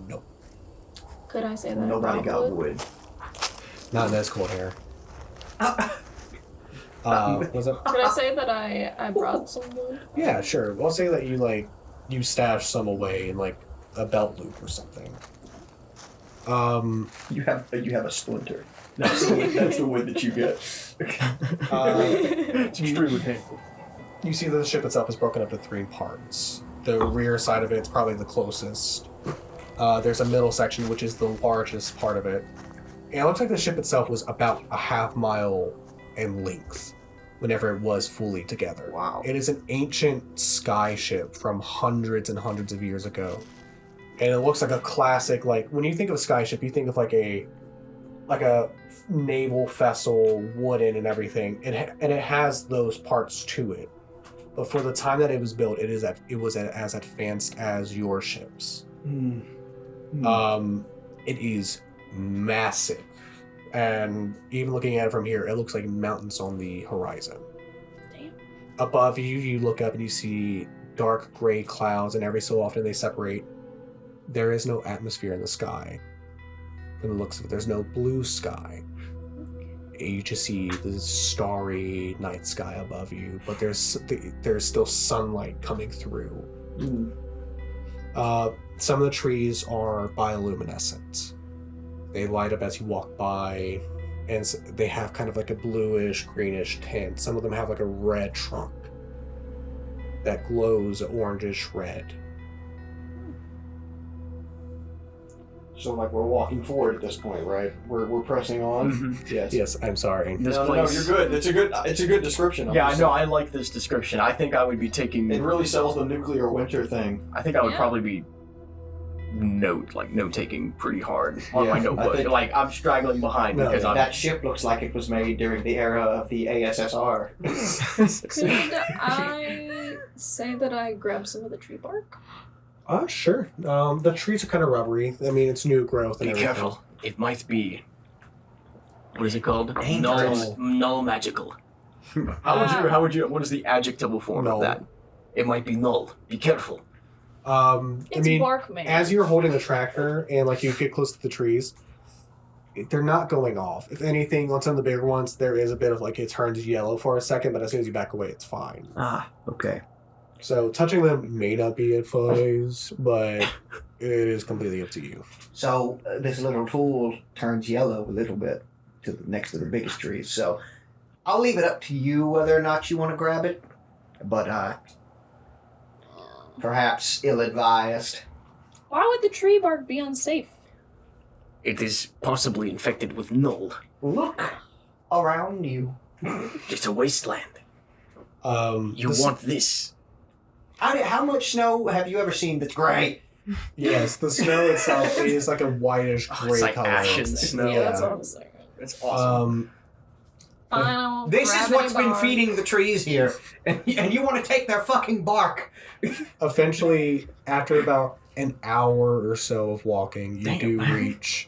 Nope. Could I say that? I Nobody brought got wood. Not in this cold here. Was it? Could I say that I brought some wood? Yeah, sure. I'll say that you stashed some away in like a belt loop or something. You have a splinter. That's the wood that you get. it's extremely painful. You see that the ship itself is broken up into 3 parts. The rear side of it is probably the closest. There's a middle section, which is the largest part of it. And it looks like the ship itself was about a half-mile in length whenever it was fully together. Wow. It is an ancient sky ship from hundreds and hundreds of years ago. And it looks like a classic, like, when you think of a sky ship, you think of like a naval vessel, wooden and everything. And it has those parts to it. But for the time that it was built, it was as advanced as your ships. It is massive. And even looking at it from here, it looks like mountains on the horizon. Damn. Above you, you look up and you see dark gray clouds, and every so often they separate. There is no atmosphere in the sky. From the looks of it, there's no blue sky. You just see the starry night sky above you, but there's still sunlight coming through. Some of the trees are bioluminescent. They light up as you walk by, and they have kind of like a bluish, greenish tint. Some of them have like a red trunk that glows orangish red. So like we're walking forward at this point, right? We're pressing on. Mm-hmm. Yes, I'm sorry. This No, place. you're good. It's a good description. Yeah, I know. I like this description. I think I would be taking. It really sells the nuclear winter thing. I think I would Yeah. probably be note taking pretty hard on my Yeah, notebook. I think- Like I'm straggling behind No, because I'm. That ship looks like it was made during the era of the ASSR. Could I say that I grabbed some of the tree bark? Sure. The trees are kind of rubbery. I mean, it's new growth and Be everything. careful. It might be. What is it called? Dangerous. Null magical. How would you? What is the adjectival form Null. of that? It might be null. Be careful. I It's mean, bark man. as you're holding the tractor and like you get close to the trees, they're not going off. If anything, on some of the bigger ones, there is a bit of like it turns yellow for a second, but as soon as you back away, it's fine. Ah, okay. So touching them may not be advised, but it is completely up to you. So this little tool turns yellow a little bit. next to the biggest trees. So I'll leave it up to you whether or not you want to grab it. But perhaps ill-advised. Why would the tree bark be unsafe? It is possibly infected with null. Look around you. It's a wasteland. You want this. How much snow have you ever seen that's gray? Yes, the snow itself is like a whitish gray it's like color. ashen snow. Yeah, that's what I'm saying. It's awesome. Final This is what's been gravity feeding the trees here, and you want to take their fucking bark. Eventually, after about an hour or so of walking, you do reach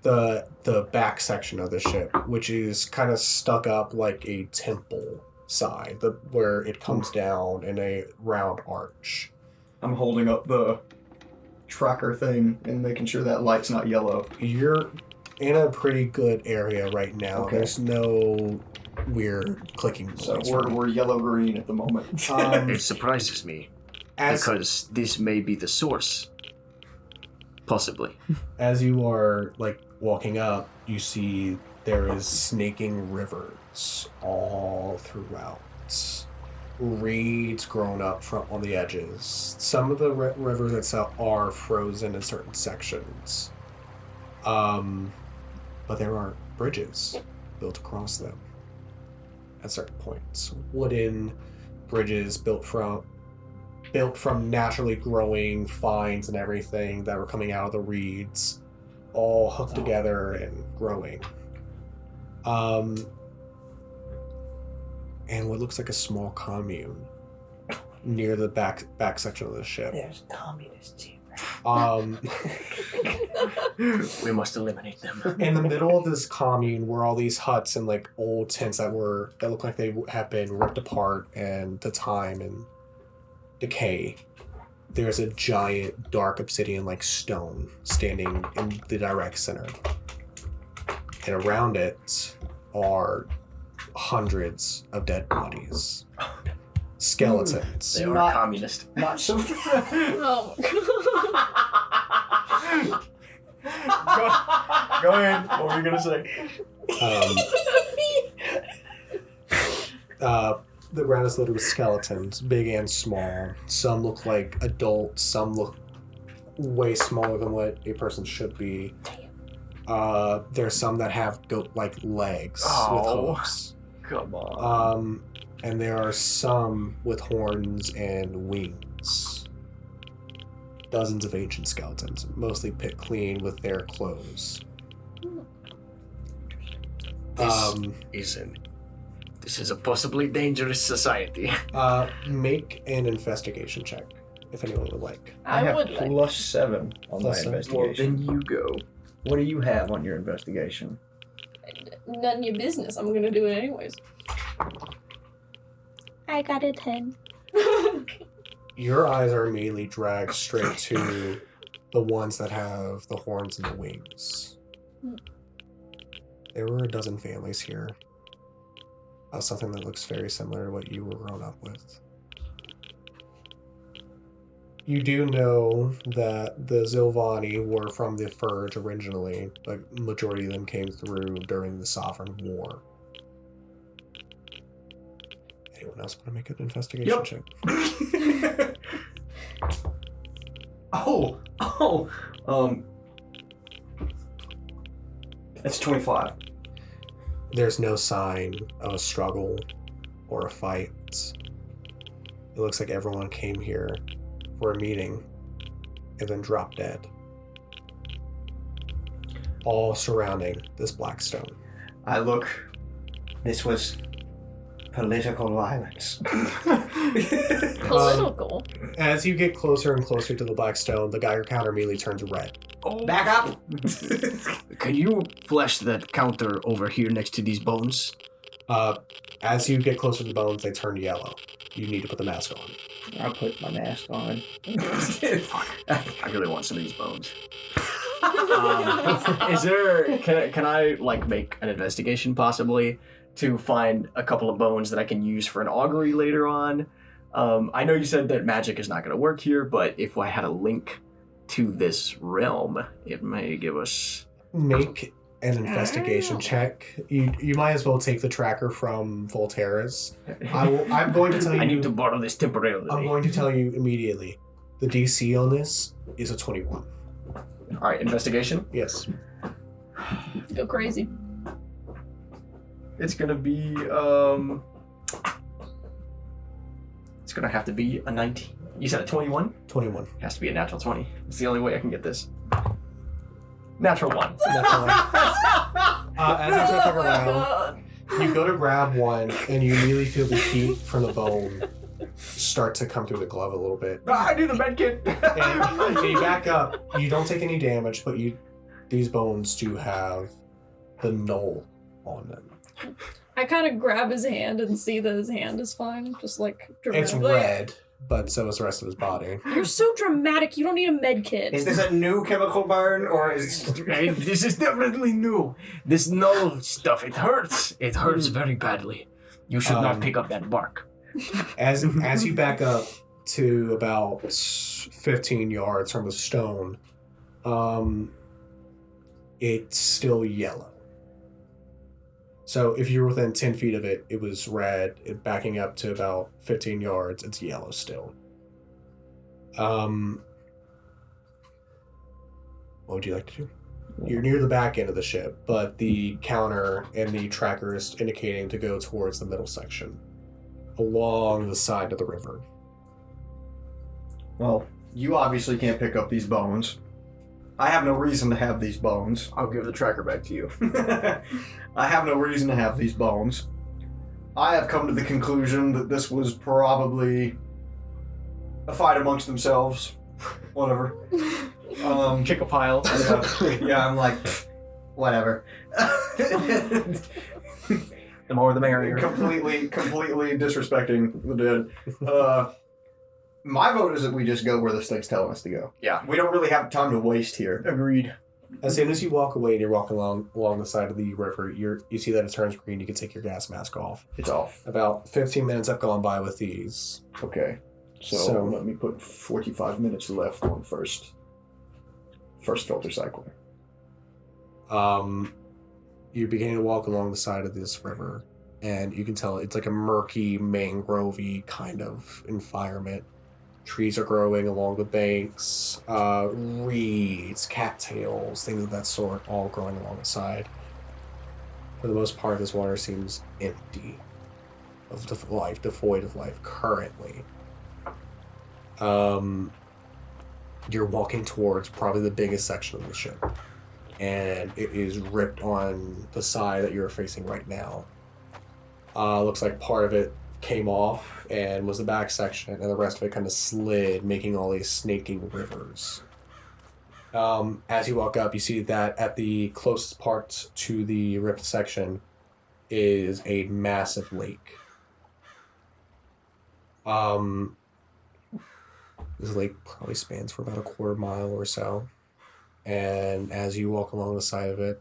the back section of the ship, which is kind of stuck up like a temple side, where it comes down in a round arch. I'm holding up the tracker thing and making sure that light's not yellow. You're in a pretty good area right now. Okay. There's no weird clicking noise. So we're yellow-green at the moment. It surprises me as because this may be the source. Possibly. as you are like walking up, you see there is snaking rivers all throughout. Reeds grown up from on the edges. Some of the rivers itself are frozen in certain sections. But there are bridges built across them at certain points. Wooden bridges built from naturally growing vines and everything that were coming out of the reeds, all hooked together and growing. And what looks like a small commune near the back section of the ship. There's communists here. We must eliminate them. In the middle of this commune were all these huts and like old tents that look like they have been ripped apart and the time and decay. There's a giant dark obsidian like stone standing in the direct center. And around it are hundreds of dead bodies. Skeletons. They are Not- communist. Not so. Oh Go ahead. What were you gonna say? The ground is littered with skeletons, big and small. Some look like adults, some look way smaller than what a person should be. There's some that have goat-like legs with hooves. Come on. And there are some with horns and wings. Dozens of ancient skeletons, mostly picked clean with their clothes. This is a possibly dangerous society. Make an investigation check, if anyone would like. I have would like. +7 on my +7. Well, investigation. then you go. What do you have on your investigation? None of your business. I'm gonna do it anyways. I got a 10. Your eyes are immediately dragged straight to the ones that have the horns and the wings. There were a dozen families here. Something that looks very similar to what you were grown up with. You do know that the Zilvani were from the Furge originally, but majority of them came through during the Sovereign War. Anyone else want to make an investigation check? That's 25. There's no sign of a struggle or a fight. It looks like everyone came here for a meeting and then dropped dead. All surrounding this black stone. I look. This was political violence. Political. As you get closer and closer to the black stone, the Geiger counter immediately turns red. Back up. Can you flash that counter over here next to these bones? As you get closer to the bones, they turn yellow. You need to put the mask on. I'll put my mask on. I really want some of these bones. Is there? Can I like make an investigation possibly to find a couple of bones that I can use for an augury later on? I know you said that magic is not going to work here, but if I had a link to this realm, it may give us. Make an investigation check. You might as well take the tracker from Volterra's. I'm going to tell you. I need to borrow this temporarily. I'm going to tell you immediately. The DC on this is a 21. All right, investigation. Yes. Go crazy. It's gonna be It's gonna have to be a 19. You said a 21? 21. Has to be a natural 20. It's the only way I can get this. Natural 1. Natural one. As you look around, you go to grab one, and you immediately feel the heat from the bone start to come through the glove a little bit. I do the med kit. And you back up. You don't take any damage, but these bones do have the knoll on them. I kind of grab his hand and see that his hand is fine, just like It's dramatically. red, but so is the rest of his body. You're so dramatic. You don't need a med kit. Is this a new chemical burn, or is... This is definitely new. This null stuff, it hurts. It hurts very badly. You should not pick up that bark. As you back up to about 15 yards from the stone, it's still yellow. So if you're within 10 feet of it, it was red. Backing up to about 15 yards, it's yellow still. What would you like to do? You're near the back end of the ship, but the counter and the tracker is indicating to go towards the middle section, along the side of the river. Well, you obviously can't pick up these bones. I have no reason to have these bones. I'll give the tracker back to you. I have no reason to have these bones. I have come to the conclusion that this was probably a fight amongst themselves. Whatever. Kick a pile. Yeah, I'm like, whatever. The more the merrier. completely disrespecting the dead. My vote is that we just go where this thing's telling us to go. Yeah. We don't really have time to waste here. Agreed. As soon as you walk away and you're walking along the side of the river, you see that it turns green. You can take your gas mask off. It's off. About 15 minutes have gone by with these. Okay. So let me put 45 minutes left on first filter cycle. You begin to walk along the side of this river, and you can tell it's like a murky, mangrovey kind of environment. Trees are growing along the banks, reeds, cattails, things of that sort, all growing along the side. For the most part, this water seems empty of life, devoid of life currently. You're walking towards probably the biggest section of the ship, and it is ripped on the side that you're facing right now. Looks like part of it came off and was the back section, and the rest of it kind of slid, making all these snaking rivers. As you walk up, you see that at the closest part to the ripped section is a massive lake. This lake probably spans for about a quarter mile or so. And as you walk along the side of it,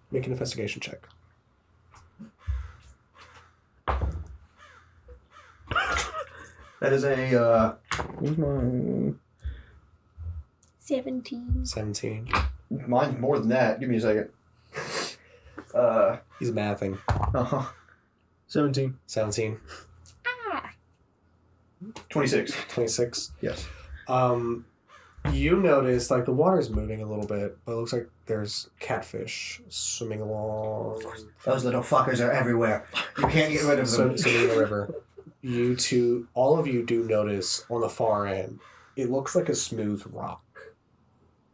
make an investigation check. That is a, 17. 17. mine's more than that. Give me a second. He's mathing. Uh-huh. 17. 17. 26. 26. Yes. You notice, like, the water's moving a little bit, but it looks like there's catfish swimming along. Those little fuckers are everywhere. You can't get rid of them. Swimming in the river. You two, all of you do notice on the far end, it looks like a smooth rock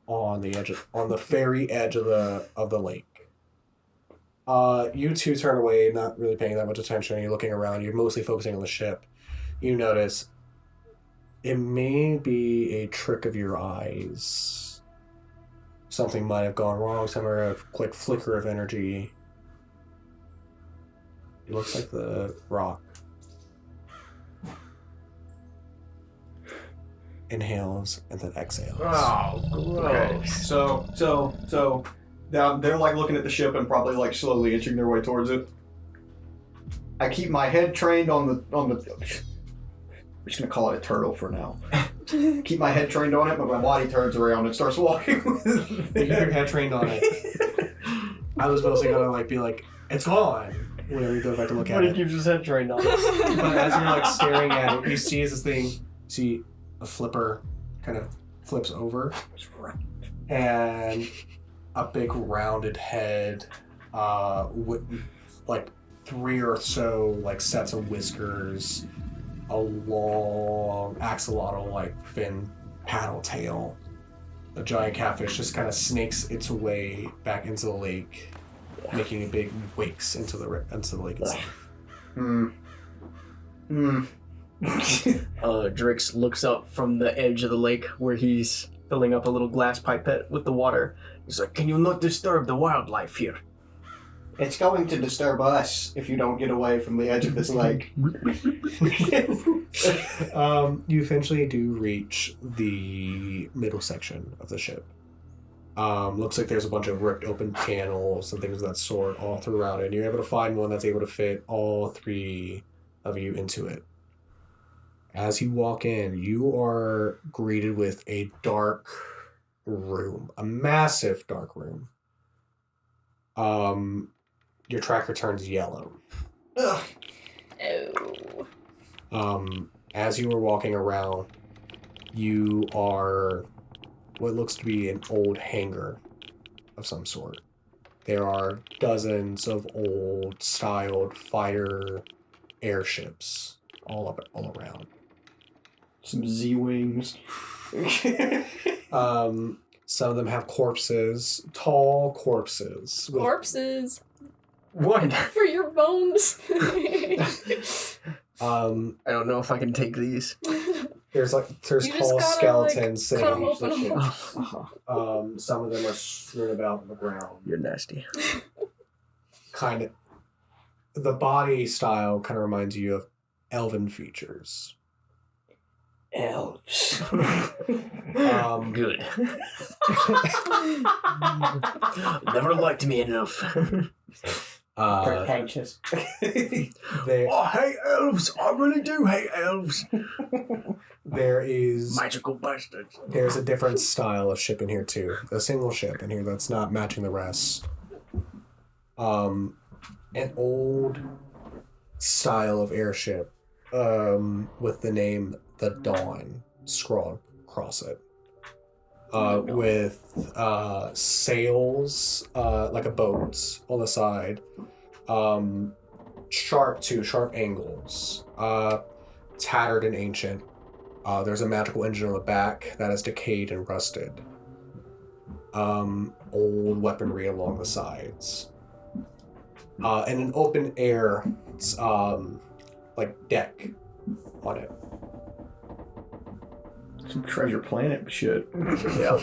on the very edge of the lake. You two turn away, not really paying that much attention. You're looking around. You're mostly focusing on the ship. You notice it may be a trick of your eyes. Something might have gone wrong. Some a quick flicker of energy. It looks like the rock inhales and then exhales. Oh, Okay. gross. So now they're like looking at the ship and probably like slowly inching their way towards it. I keep my head trained on the. We're just gonna call it a turtle for now. Keep my head trained on it, but my body turns around and starts walking with You keep your head trained on it. I was mostly gonna like be like, it's gone. Whenever you go back to look at But he it. keeps his head trained on it. But as you're like staring at it, you see this thing. See a flipper kind of flips over, and a big rounded head, with like 3 or so like sets of whiskers, a long axolotl like fin paddle tail. The giant catfish just kind of snakes its way back into the lake, making a big wakes into the lake itself. Drix looks up from the edge of the lake where he's filling up a little glass pipette with the water. He's like, "Can you not disturb the wildlife here?" It's going to disturb us if you don't get away from the edge of this lake. You eventually do reach the middle section of the ship. Looks like there's a bunch of ripped open panels and things of that sort all throughout it. And you're able to find one that's able to fit all 3 of you into it. As you walk in, you are greeted with a dark room, a massive dark room. Your tracker turns yellow. Ugh. Oh. As you were walking around, you are what looks to be an old hangar of some sort. There are dozens of old styled fighter airships all around. Some Z-Wings. Some of them have corpses, tall corpses. with- Corpses What? for your bones. I don't know if I can take these. There's You just tall gotta, skeletons sitting cut on 'em each of the open. ships. Some of them are strewn about on the ground. You're nasty. Kind of, the body style kind of reminds you of elven features. Elves. Good. Never liked me enough. Pretentious. There, I hate elves. I really do hate elves. there is Magical bastards. there's a different style of ship in here too. A single ship in here that's not matching the rest. An old style of airship, with the name the Dawn scrawled across it. With sails, like a boat on the side, sharp angles, tattered and ancient. There's a magical engine on the back that is decayed and rusted. Old weaponry along the sides. And an open air, like deck on it. Some Treasure Planet shit. Yeah.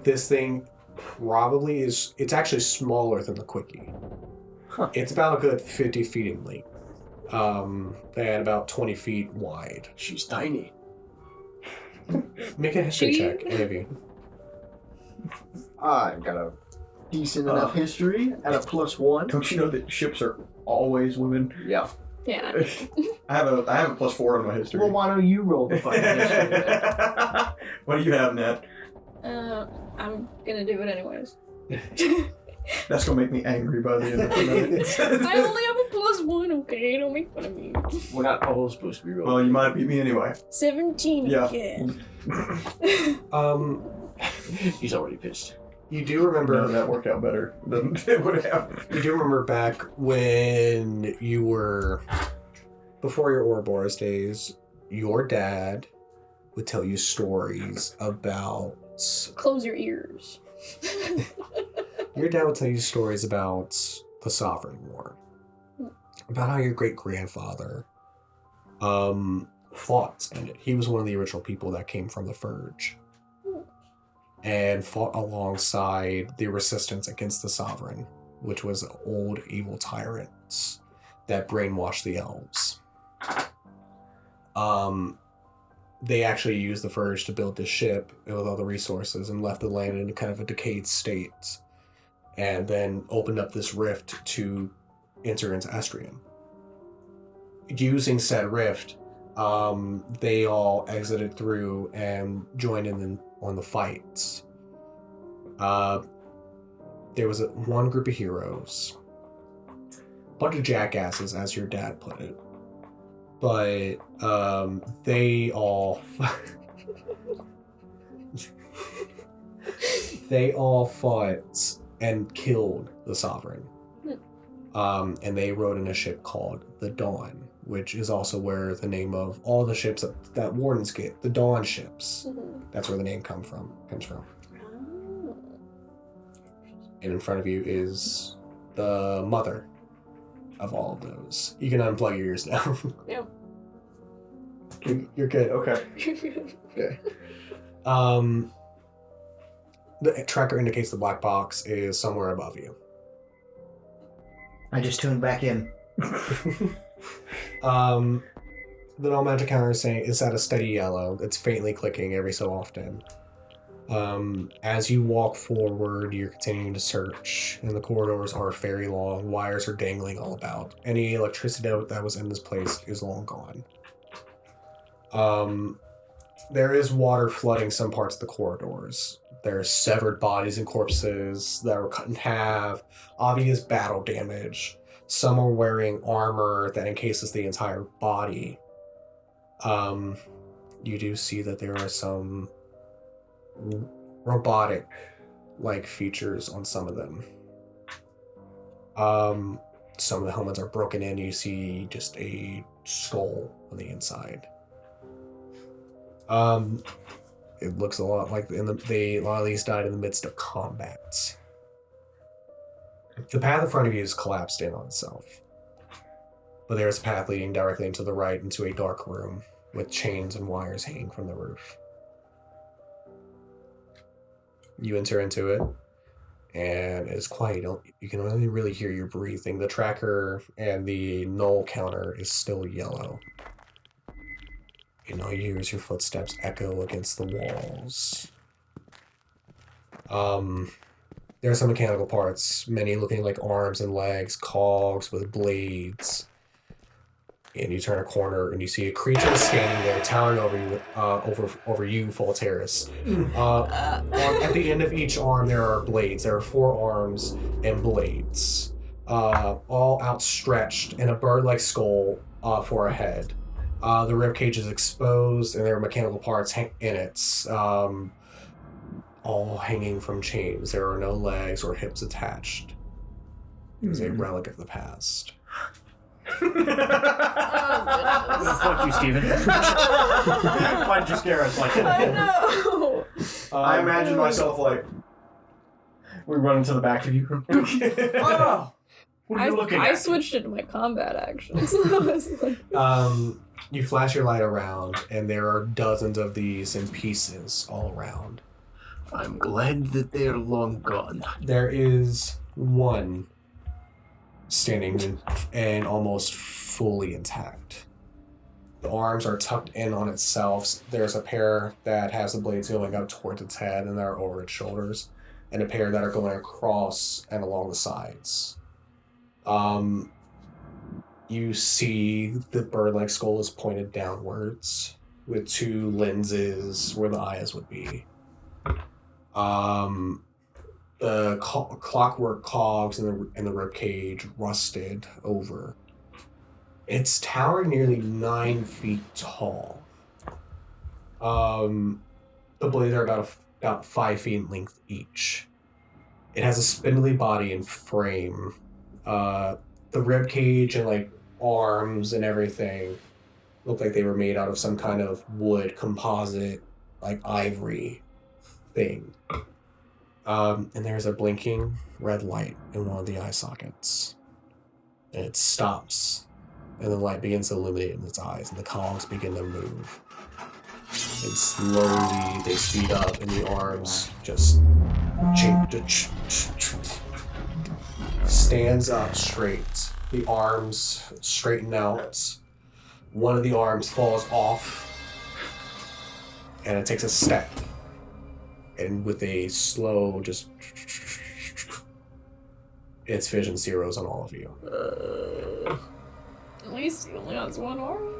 This thing probably is, it's actually smaller than the Quickie. Huh. It's about a good 50 feet in length. And about 20 feet wide. She's tiny. Make a history She- check, any of you. I've got a decent enough history at a +1. Don't you know that ships are always women? Yeah. Yeah. I have a +4 on my history. Well, why don't you roll the fucking history then? What do you have, Nat? I'm gonna do it anyways. That's gonna make me angry by the end of the night. I only have a +1, okay? Don't make fun of me. We're not all supposed to be rolling. Well, you might beat me anyway. 17 Yeah. again. He's already pissed. You do remember No, that worked out better than it would have. You do remember back when you were, before your Ouroboros days, your dad would tell you stories about, Close your ears. your dad would tell you stories about the Sovereign War. About how your great-grandfather fought in it. He was one of the original people that came from the Furge. And fought alongside the resistance against the Sovereign, which was old evil tyrants that brainwashed the elves. They actually used the Furge to build this ship with all the resources and left the land in kind of a decayed state, and then opened up this rift to enter into Aestriam. Using said rift, they all exited through and joined in on the fights. there was one group of heroes, bunch of jackasses, as your dad put it, but they all they all fought and killed the sovereign. And they rode in a ship called the Dawn, which is also where the name of all the ships that wardens get, the Dawn ships. That's where the name comes from. And in front of you is the mother of all of those. You can unplug your ears now. Yeah. You're good. Okay. Okay. The tracker indicates the black box is somewhere above you. I just tuned back in. The null magic counter is saying it's at a steady yellow. It's faintly clicking every so often. As you walk forward, you're continuing to search, and the corridors are very long. Wires are dangling all about. Any electricity that was in this place is long gone. There is water flooding some parts of the corridors. There's severed bodies and corpses that were cut in half, obvious battle damage. Some are wearing armor that encases the entire body. You do see that there are some robotic-like features on some of them. Some of the helmets are broken in. You see just a skull on the inside. It looks a lot like a lot of these died in the midst of combat. The path in front of you is collapsed in on itself. But there's a path leading directly into the right into a dark room with chains and wires hanging from the roof. You enter into it, and it's quiet. You can only really hear your breathing. The tracker and the null counter is still yellow. And all you hear is your footsteps echo against the walls. There are some mechanical parts, many looking like arms and legs, cogs with blades. And you turn a corner and you see a creature standing there, towering over you, over you, Voltaris. At the end of each arm, there are blades. There are 4 arms and blades, all outstretched, and a bird-like skull for a head. The ribcage is exposed, and there are mechanical parts in it, all hanging from chains. There are no legs or hips attached. It is a relic of the past. Fuck you, Steven. Why did you scare us like that? I know. I imagine myself like, We run into the back of you. Oh! What are you looking I at? switched into my combat actions. I was like, You flash your light around, and there are dozens of these in pieces all around. I'm glad that they're long gone. There is one standing and almost fully intact. The arms are tucked in on itself. There's a pair that has the blades going up towards its head and they're over its shoulders, and a pair that are going across and along the sides. You see the bird-like skull is pointed downwards with 2 lenses where the eyes would be. The clockwork cogs and the ribcage rusted over. It's towering nearly 9 feet tall. The blades are about 5 feet in length each. It has a spindly body and frame. The ribcage and arms and everything look like they were made out of some kind of wood composite, ivory thing. And there's a blinking red light in one of the eye sockets. And it stops, and the light begins to illuminate in its eyes, and the cogs begin to move. And slowly they speed up, and the arms just stands up straight. The arms straighten out. One of the arms falls off, and it takes a step. And with a slow, its vision zeroes on all of you. At least he only has one arm.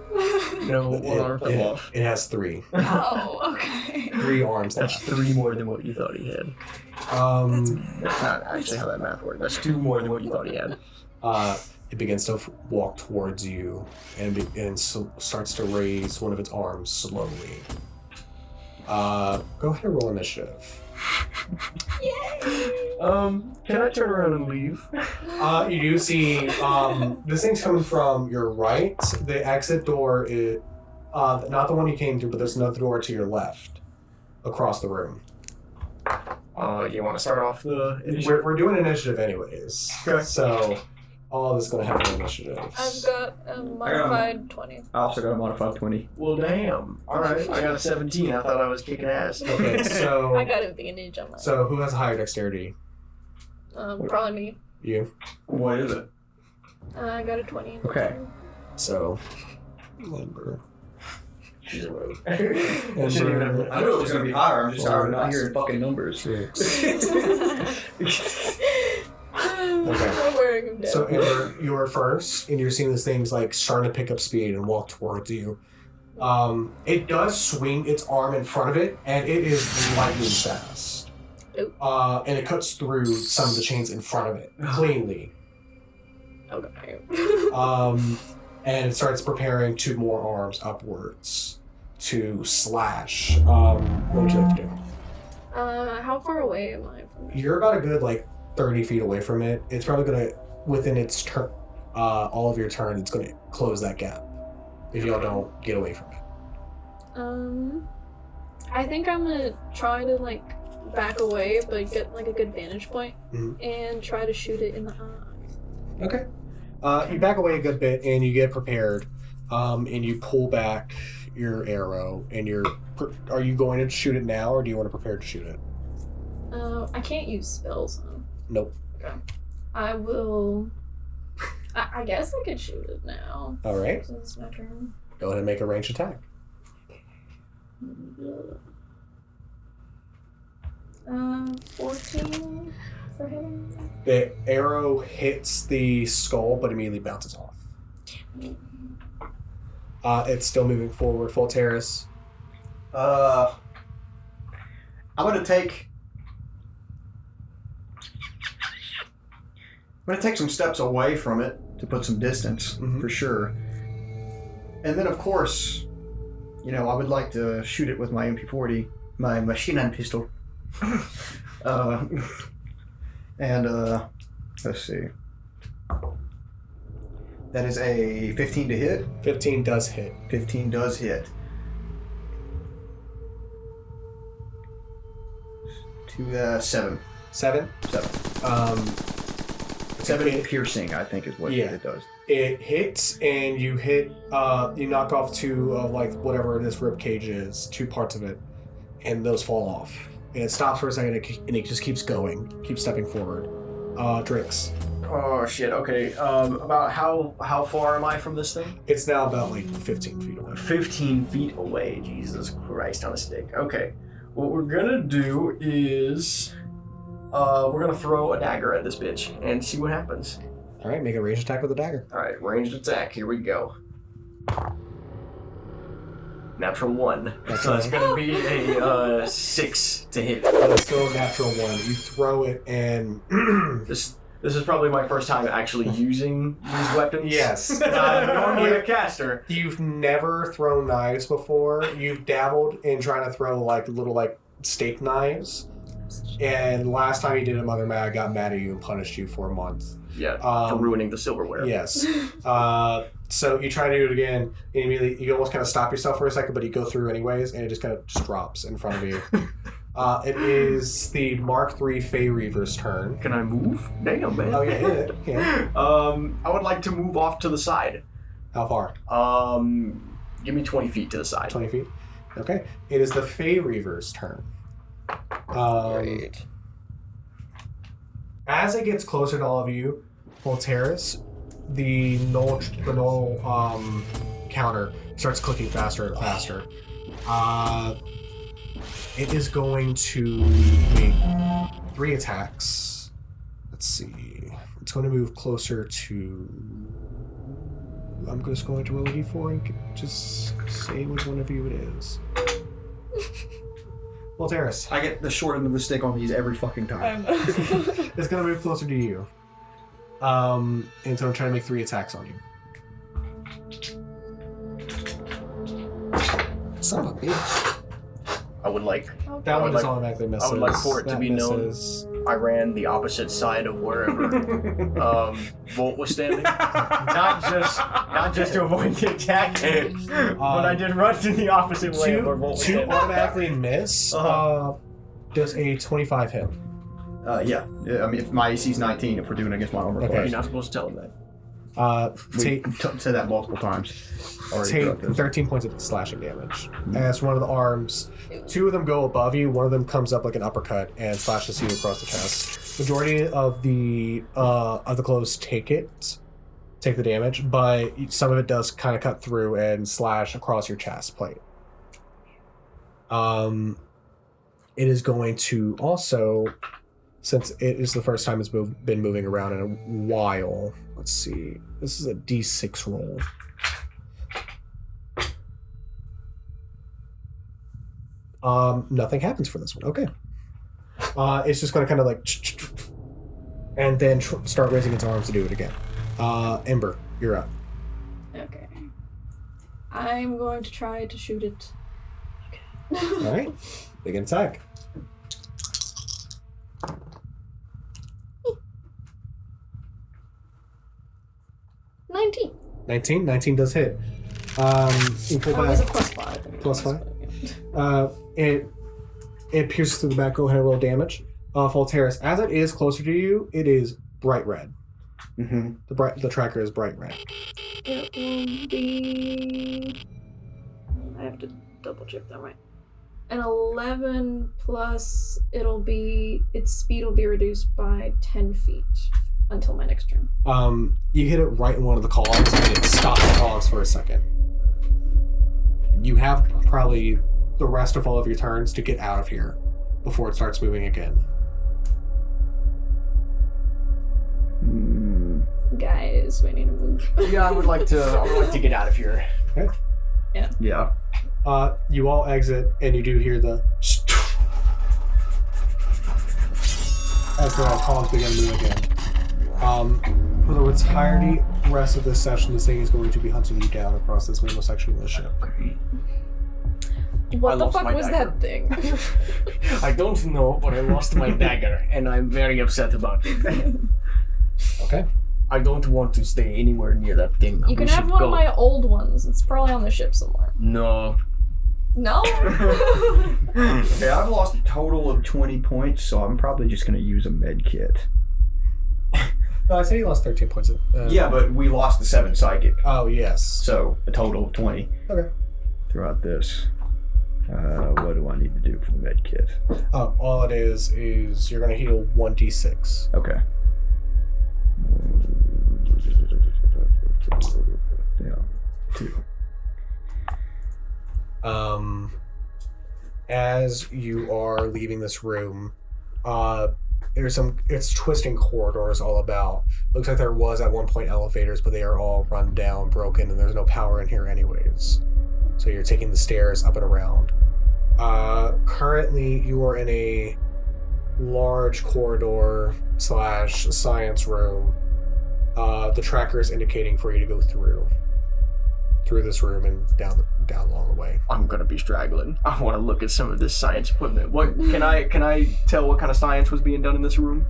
No, one arm fell off. It has 3. Oh, okay. 3 arms That's left. 3 more than what you thought he had. That's not actually how that math works. That's 2 more than what you thought he had. It begins to walk towards you and starts to raise one of its arms slowly. Go ahead and roll initiative. Yay! Can I turn around and leave? You do see this thing's coming from your right. The exit door is not the one you came through, but there's another door to your left, across the room. You want to start off the initiative? We're doing initiative anyways. Okay. So all of this is going to happen in initiative. I've got a modified 20. I also got a modified 20. Well, damn. All right, I got a 17. I thought I was kicking ass. Okay, I so got advantage on mine. so who has a higher dexterity? Probably me. You. What is it? I got a 20. Okay. So number. She's a rogue. I knew it was going to be higher. I'm just tired of not hearing fucking numbers. 6. I'm wearing him down. So Amber, you're first, and you're seeing this thing's like starting to pick up speed and walk towards you. It does swing its arm in front of it, and it is lightning fast. Oop. And it cuts through some of the chains in front of it cleanly. Okay. And it starts preparing 2 more arms upwards to slash. What would you like to do? How far away am I from it? You're about a good 30 feet away from it. It's probably gonna, within its turn, all of your turn, it's gonna close that gap if y'all don't get away from it. I think I'm gonna try to back away, but get a good vantage point, and try to shoot it in the eye. Okay. You back away a good bit and you get prepared, and you pull back your arrow, and are you going to shoot it now, or do you want to prepare to shoot it? I can't use spells, huh? Nope. Okay. I will. I guess I could shoot it now. All right. Since it's my turn. Go ahead and make a ranged attack. 14 for hitting. The arrow hits the skull, but immediately bounces off. It's still moving forward. Full terrace. I'm gonna take some steps away from it to put some distance, for sure. And then, of course, I would like to shoot it with my MP40, my machine gun pistol. Let's see. That is a 15 to hit. 15 does hit. 15 does hit. 7. 7? 7 piercing, I think, is what it does. It hits, and you hit. You knock off 2 of whatever this rib cage is, 2 parts of it, and those fall off. And it stops for a second, and it just keeps going, keeps stepping forward. Drix. Oh shit. Okay. About how far am I from this thing? It's now about 15 feet away. 15 feet away. Jesus Christ on a stick. Okay. What we're gonna do is we're gonna throw a dagger at this bitch and see what happens. All right, make a ranged attack with a dagger. All right, ranged attack. Here we go. Natural 1. So it's gonna be a 6 to hit. Let's go natural 1. You throw it, and This is probably my first time actually using these weapons. yes. Normally a caster. You've never thrown knives before. You've dabbled in trying to throw little steak knives. And last time you did it, Mother Mad got mad at you and punished you for a month. Yeah, for ruining the silverware. Yes. So you try to do it again, and immediately you almost kind of stop yourself for a second, but you go through anyways, and it just kind of drops in front of you. It is the Mark III Fey Reaver's turn. Can I move? Damn, man. Oh yeah, yeah. I would like to move off to the side. How far? Give me 20 feet to the side. 20 feet. Okay. It is the Fey Reaver's turn. Great. As it gets closer to all of you, Volteris, the null counter starts clicking faster and faster. It is going to make 3 attacks. Let's see. It's going to move closer to I'm just going to roll a d4 and just say which one of you it is. Well, Terrace. I get the short end of the stick on these every fucking time. It's gonna move closer to you. And so I'm trying to make 3 attacks on you. Son of a bitch. I would like. That one like- just automatically misses. I would like for it to That be known. misses. I ran the opposite side of wherever Volt was standing. not just to avoid the attack, but I did run to the opposite way of where Volt was Two standing. automatically miss. Does a 25 hit? Yeah. I mean, if my AC's 19, if we're doing it against my armor Okay. You're class. not supposed to tell him that. We Take said that multiple times. Already take throughout this. 13 points of slashing damage. As one of the arms, 2 of them go above you, one of them comes up like an uppercut and slashes you across the chest. Majority of the clothes take the damage, but some of it does kind of cut through and slash across your chest plate. It is going to also, since it is the first time it's been moving around in a while. Let's see. This is a D6 roll. Nothing happens for this one. Okay. It's just going to kind of like, and then start raising its arms to do it again. Ember, you're up. Okay. I'm going to try to shoot it. All right. Big attack. Okay. 19 does hit. You pull Oh, it was a back. +5. Plus 5? It pierces through the back. Go ahead and roll damage. Falteris, as it is closer to you, it is bright red. Mm-hmm. The tracker is bright red. It will be. I have to double check that right. An 11 plus its speed will be reduced by 10 feet until my next turn. You hit it right in one of the cogs, and it stops the cogs for a second. You have probably the rest of all of your turns to get out of here before it starts moving again. Guys, we need to move. Yeah, I would like to get out of here. Okay. Yeah. You all exit, and you do hear the as the cogs begin to move again. For the entirety rest of this session, this thing is going to be hunting you down across this middle section of the ship. What I the lost fuck my was dagger. that thing? I don't know, but I lost my dagger, and I'm very upset about it. Okay. I don't want to stay anywhere near that thing. You can have one of my old ones. It's probably on the ship somewhere. No. No? Okay, I've lost a total of 20 points, so I'm probably just going to use a med kit. I say you lost 13 points. Yeah, but we lost the 7 psychic, Oh, yes. so a total of 20 Okay. throughout this. What do I need to do for the med kit? All it is you're going to heal 1d6. Okay. Yeah, 2. As you are leaving this room, it's twisting corridors all about. Looks like there was at one point elevators, but they are all run down, broken, and there's no power in here anyways. So you're taking the stairs up and around. Currently, you are in a large corridor / science room. The tracker is indicating for you to go through this room and down along the way. I'm gonna be straggling. I want to look at some of this science equipment. What can I tell what kind of science was being done in this room?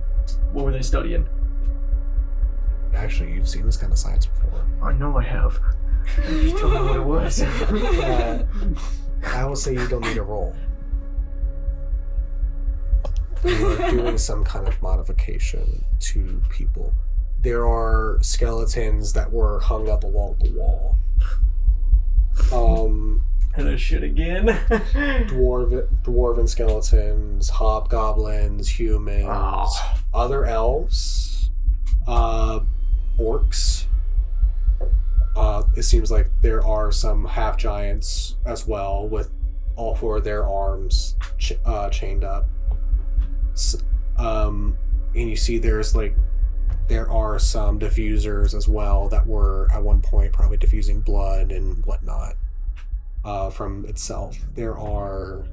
What were they studying? Actually, you've seen this kind of science before. I know I have. I just don't know what it was. I will say you don't need a roll. You are doing some kind of modification to people. There are skeletons that were hung up along the wall. And that shit again. Dwarven skeletons, hobgoblins, humans, other elves, orcs. It seems like there are some half giants as well, with all 4 of their arms chained up. And you see there's like There are some diffusers as well that were at one point probably diffusing blood and whatnot from itself. There are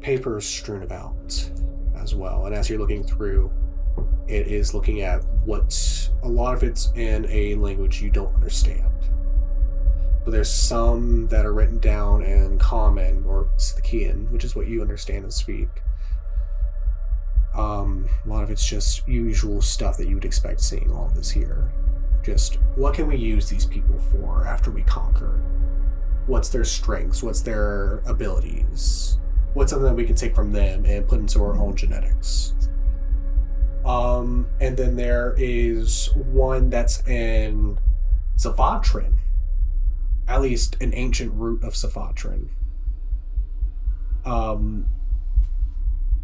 papers strewn about as well. And as you're looking through, it is looking at a lot of it's in a language you don't understand. But there's some that are written down in Common or Sithikian, which is what you understand and speak. A lot of it's just usual stuff that you would expect seeing all this here. Just, what can we use these people for after we conquer? What's their strengths? What's their abilities? What's something that we can take from them and put into our own genetics? And then there is one that's in Zavatrin. At least an ancient root of Zavatrin.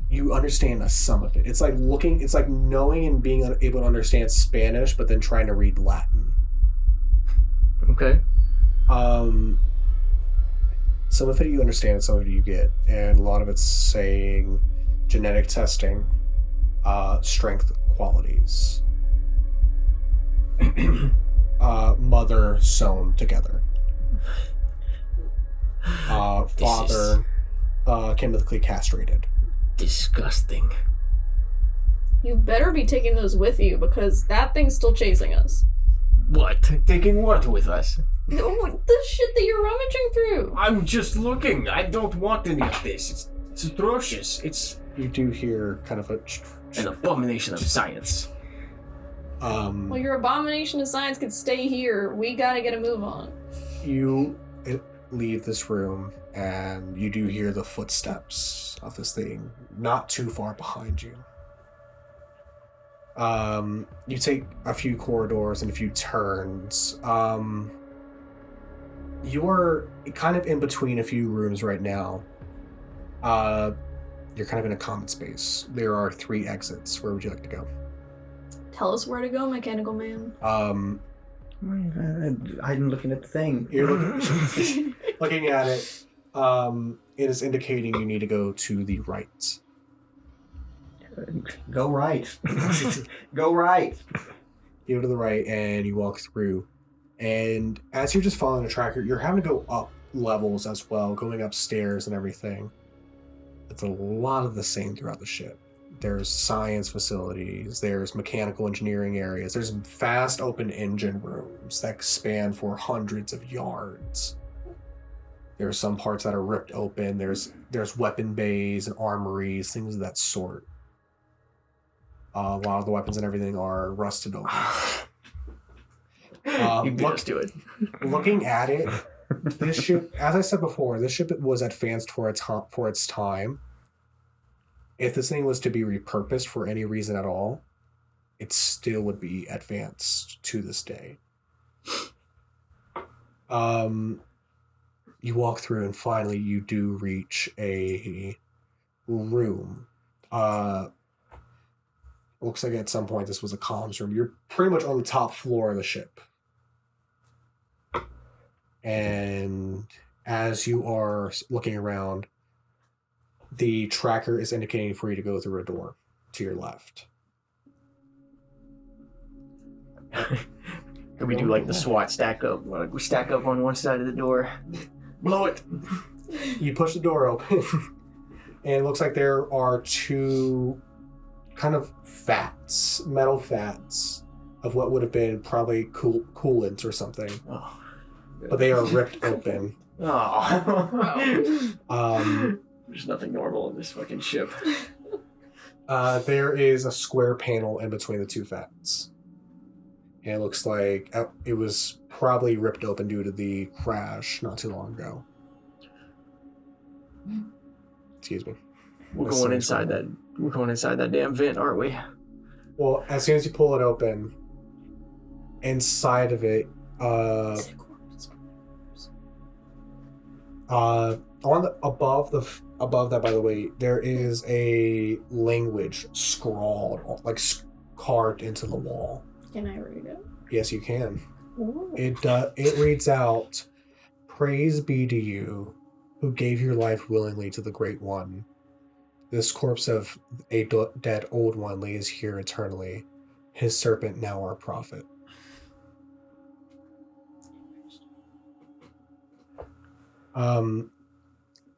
You understand some of it. It's like knowing and being able to understand Spanish, but then trying to read Latin. Okay. Some of it you understand, some of it you get, and a lot of it's saying genetic testing, strength qualities, mother sewn together, father chemically castrated. Disgusting. You better be taking those with you because that thing's still chasing us. What? Taking what with us? The shit that you're rummaging through. I'm just looking. I don't want any of this. It's atrocious. It's You do hear kind of an abomination of science. Well, your abomination of science could stay here. We gotta get a move on. You leave this room and you do hear the footsteps of this thing not too far behind you. You take a few corridors and a few turns. You're kind of in between a few rooms right now. You're kind of in a common space. There are 3 exits. Where would you like to go? Tell us where to go, mechanical man. I'm looking at the thing. You're looking at it. It is indicating you need to go to the right. Go right. Go right. You go to the right and you walk through. And as you're just following the tracker, you're having to go up levels as well, going upstairs and everything. It's a lot of the same throughout the ship. There's science facilities, there's mechanical engineering areas, there's vast open engine rooms that span for hundreds of yards. There are some parts that are ripped open, there's weapon bays and armories, things of that sort. A lot of the weapons and everything are rusted open. You beat us to it. Looking at it, this ship, as I said before, this ship was advanced for its time. If this thing was to be repurposed for any reason at all, it still would be advanced to this day. You walk through and finally you do reach a room. Looks like at some point this was a comms room. You're pretty much on the top floor of the ship. And as you are looking around, the tracker is indicating for you to go through a door to your left. Can we do like the SWAT stack up? Like we stack up on one side of the door. Blow it. You push the door open, and it looks like there are 2 kind of metal fats of what would have been probably coolant or something. Oh. But they are ripped open. Oh. There's nothing normal in this fucking ship. There is a square panel in between the 2 fats. And it looks like it was probably ripped open due to the crash not too long ago. Excuse me. We're going inside that damn vent, aren't we? Well, as soon as you pull it open, inside of it, above that, by the way, there is a language scrawled, like carved into the wall. Can I read it? Yes, you can. Ooh. It reads out, "Praise be to you, who gave your life willingly to the Great One. This corpse of a dead old one lays here eternally. his serpent, now our prophet.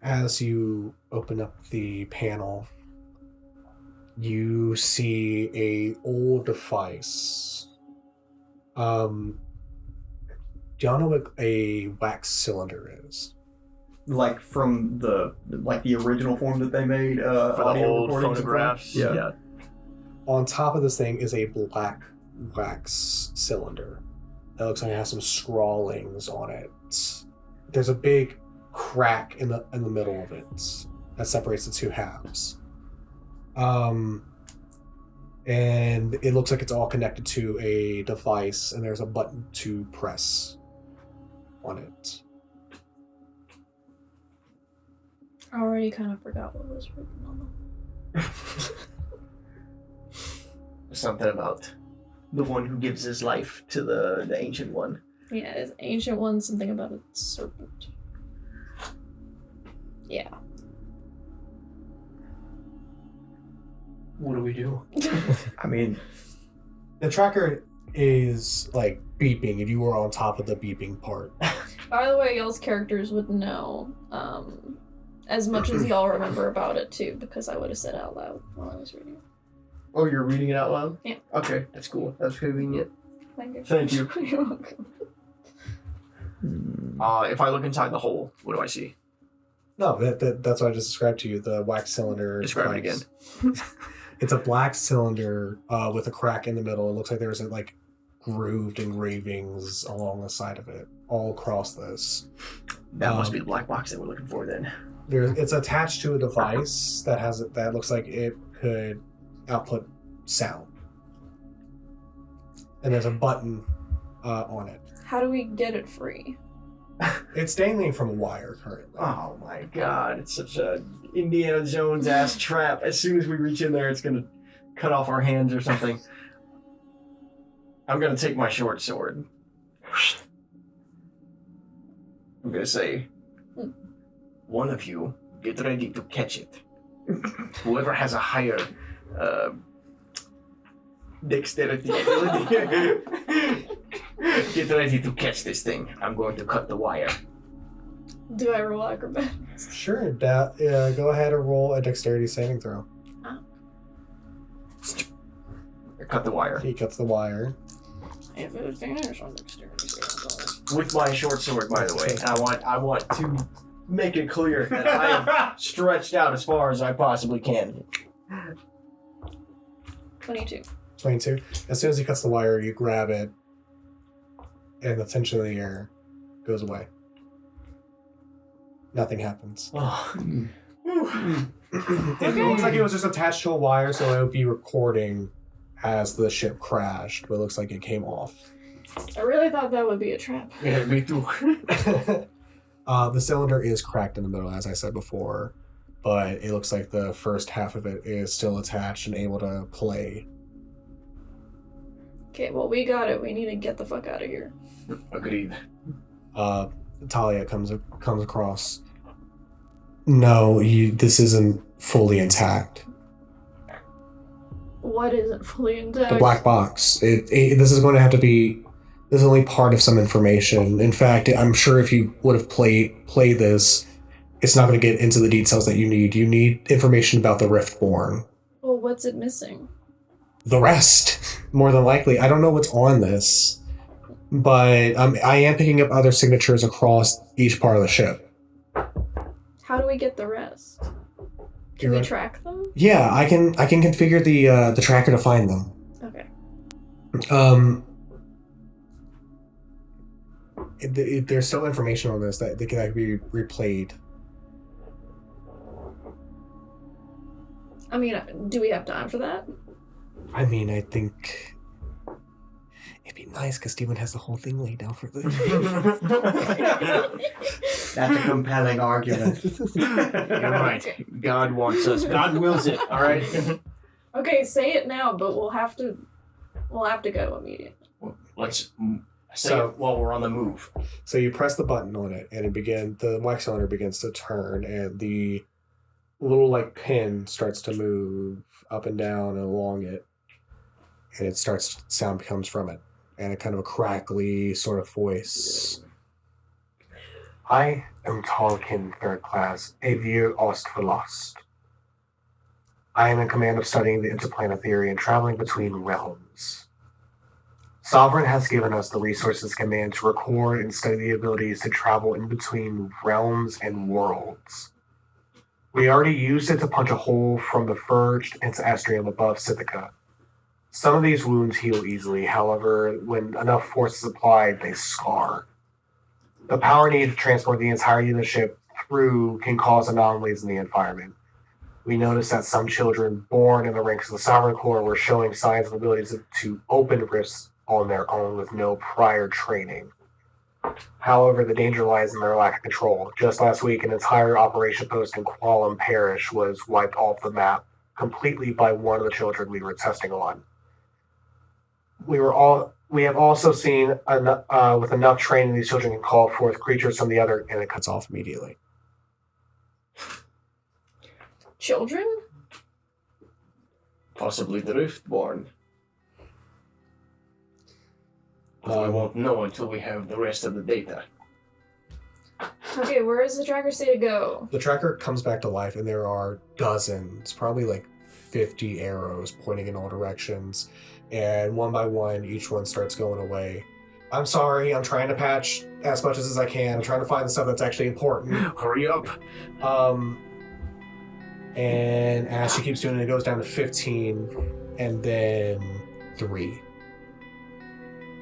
As you open up the panel, you see a old device. Do y'all know what a wax cylinder is? Like from the original form that they made For the audio old recordings phonographs. from? Yeah. On top of this thing is a black wax cylinder. That looks like it has some scrawlings on it. There's a big crack in the middle of it that separates the two halves. And it looks like it's all connected to a device, and there's a button to press on it. I already kind of forgot what was written on them. Something about the one who gives his life to the ancient one. Yeah, it's ancient one, something about a serpent. Yeah. What do we do? I mean, The tracker is like beeping, and you were on top of the beeping part. By the way, y'all's characters would know as much as y'all remember about it too, because I would have said it out loud while I was reading it. Oh, you're reading it out loud? Yeah. Okay, that's cool. That's convenient. Thank you. Thank you. You're welcome. If I look inside the hole, what do I see? No, that's what I just described to you. The wax cylinder. Describe it device. again. It's a black cylinder with a crack in the middle. It looks like there's like grooved engravings along the side of it, all across this. That must be the black box that we're looking for then. It's attached to a device that looks like it could output sound, and there's a button on it. How do we get it free? It's dangling from a wire currently. Oh my god, it's such a Indiana Jones ass trap. As soon as we reach in there, it's gonna cut off our hands or something. I'm gonna take my short sword. I'm gonna say, one of you, get ready to catch it. Whoever has a higher dexterity ability, get ready to catch this thing. I'm going to cut the wire. Do I roll acrobatics? Sure. Go ahead and roll a dexterity saving throw. Cut the wire. He cuts the wire. I have advantage on dexterity saving throws. With my short sword, by the way. And I want to make it clear that I am stretched out as far as I possibly can. 22. 22. As soon as he cuts the wire, you grab it, and the tension in the air goes away. Nothing happens. Oh. It looks like it was just attached to a wire, so it would be recording as the ship crashed, but it looks like it came off. I really thought that would be a trap. Yeah, me too. The cylinder is cracked in the middle, as I said before, but it looks like the first half of it is still attached and able to play. Okay, well, we got it. We need to get the fuck out of here. Agreed. Talia comes across. No, this isn't fully intact. What isn't fully intact? The black box. This is going to have to be. This is only part of some information. In fact, I'm sure if you would have played this, it's not going to get into the details that you need. You need information about the Riftborn. Well, what's it missing? The rest, more than likely. I don't know what's on this, but I am picking up other signatures across each part of the ship. How do we get the rest? Can we track them? Yeah, I can configure the tracker to find them. Okay. There's still information on this that can be replayed. I mean, do we have time for that? I mean, I think it'd be nice because Steven has the whole thing laid down for the. That's a compelling argument. You're right. God wants us. God wills it. All right. Okay, say it now, but we'll have to go immediately. Let's say it while we're on the move. So you press the button on it, and the wax cylinder begins to turn, and the little pin starts to move up and down and along it. and sound comes from it, and a kind of a crackly sort of voice. I am Tolkien, 3rd class, Avier Ostverlost. I am in command of studying the interplanet theory and traveling between realms. Sovereign has given us the resources command to record and study the abilities to travel in between realms and worlds. We already used it to punch a hole from the Verged into Aestriam above Sithica. Some of these wounds heal easily, however, when enough force is applied, they scar. The power needed to transport the entirety of the ship through can cause anomalies in the environment. We noticed that some children born in the ranks of the Sovereign Corps were showing signs of abilities to open rifts on their own with no prior training. However, the danger lies in their lack of control. Just last week, an entire operation post in Qualum Parish was wiped off the map completely by one of the children we were testing on. We have also seen with enough training, these children can call forth creatures from the other, and it cuts off immediately. Children? Possibly the Riftborn. But we won't know until we have the rest of the data. Okay, where does the tracker say to go? The tracker comes back to life, and there are dozens, probably like 50 arrows pointing in all directions. And one by one, each one starts going away. I'm sorry, I'm trying to patch as much as I can. I'm trying to find the stuff that's actually important. Hurry up! And as she keeps doing it, it goes down to 15, and then 3.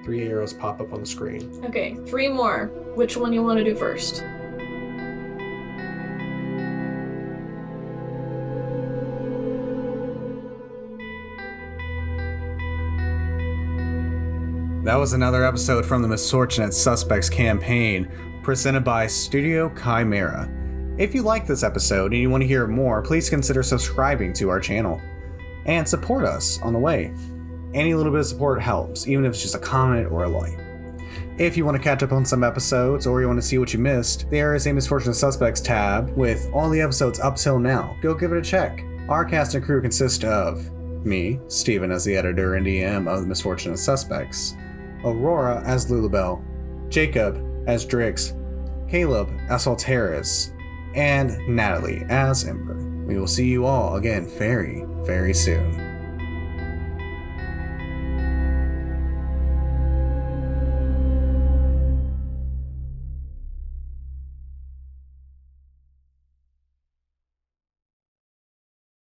3 arrows pop up on the screen. Okay, 3 more. Which one you want to do first? That was another episode from the Misfortunate Suspects campaign, presented by Studio Chimera. If you like this episode and you want to hear more, please consider subscribing to our channel and support us on the way. Any little bit of support helps, even if it's just a comment or a like. If you want to catch up on some episodes or you want to see what you missed, there is a Misfortunate Suspects tab with all the episodes up till now. Go give it a check. Our cast and crew consist of me, Steven as the editor and DM of the Misfortunate Suspects, Aurora as Lulabelle, Jacob as Drix, Caleb as Alteris, and Natalie as Ember. We will see you all again very, very soon.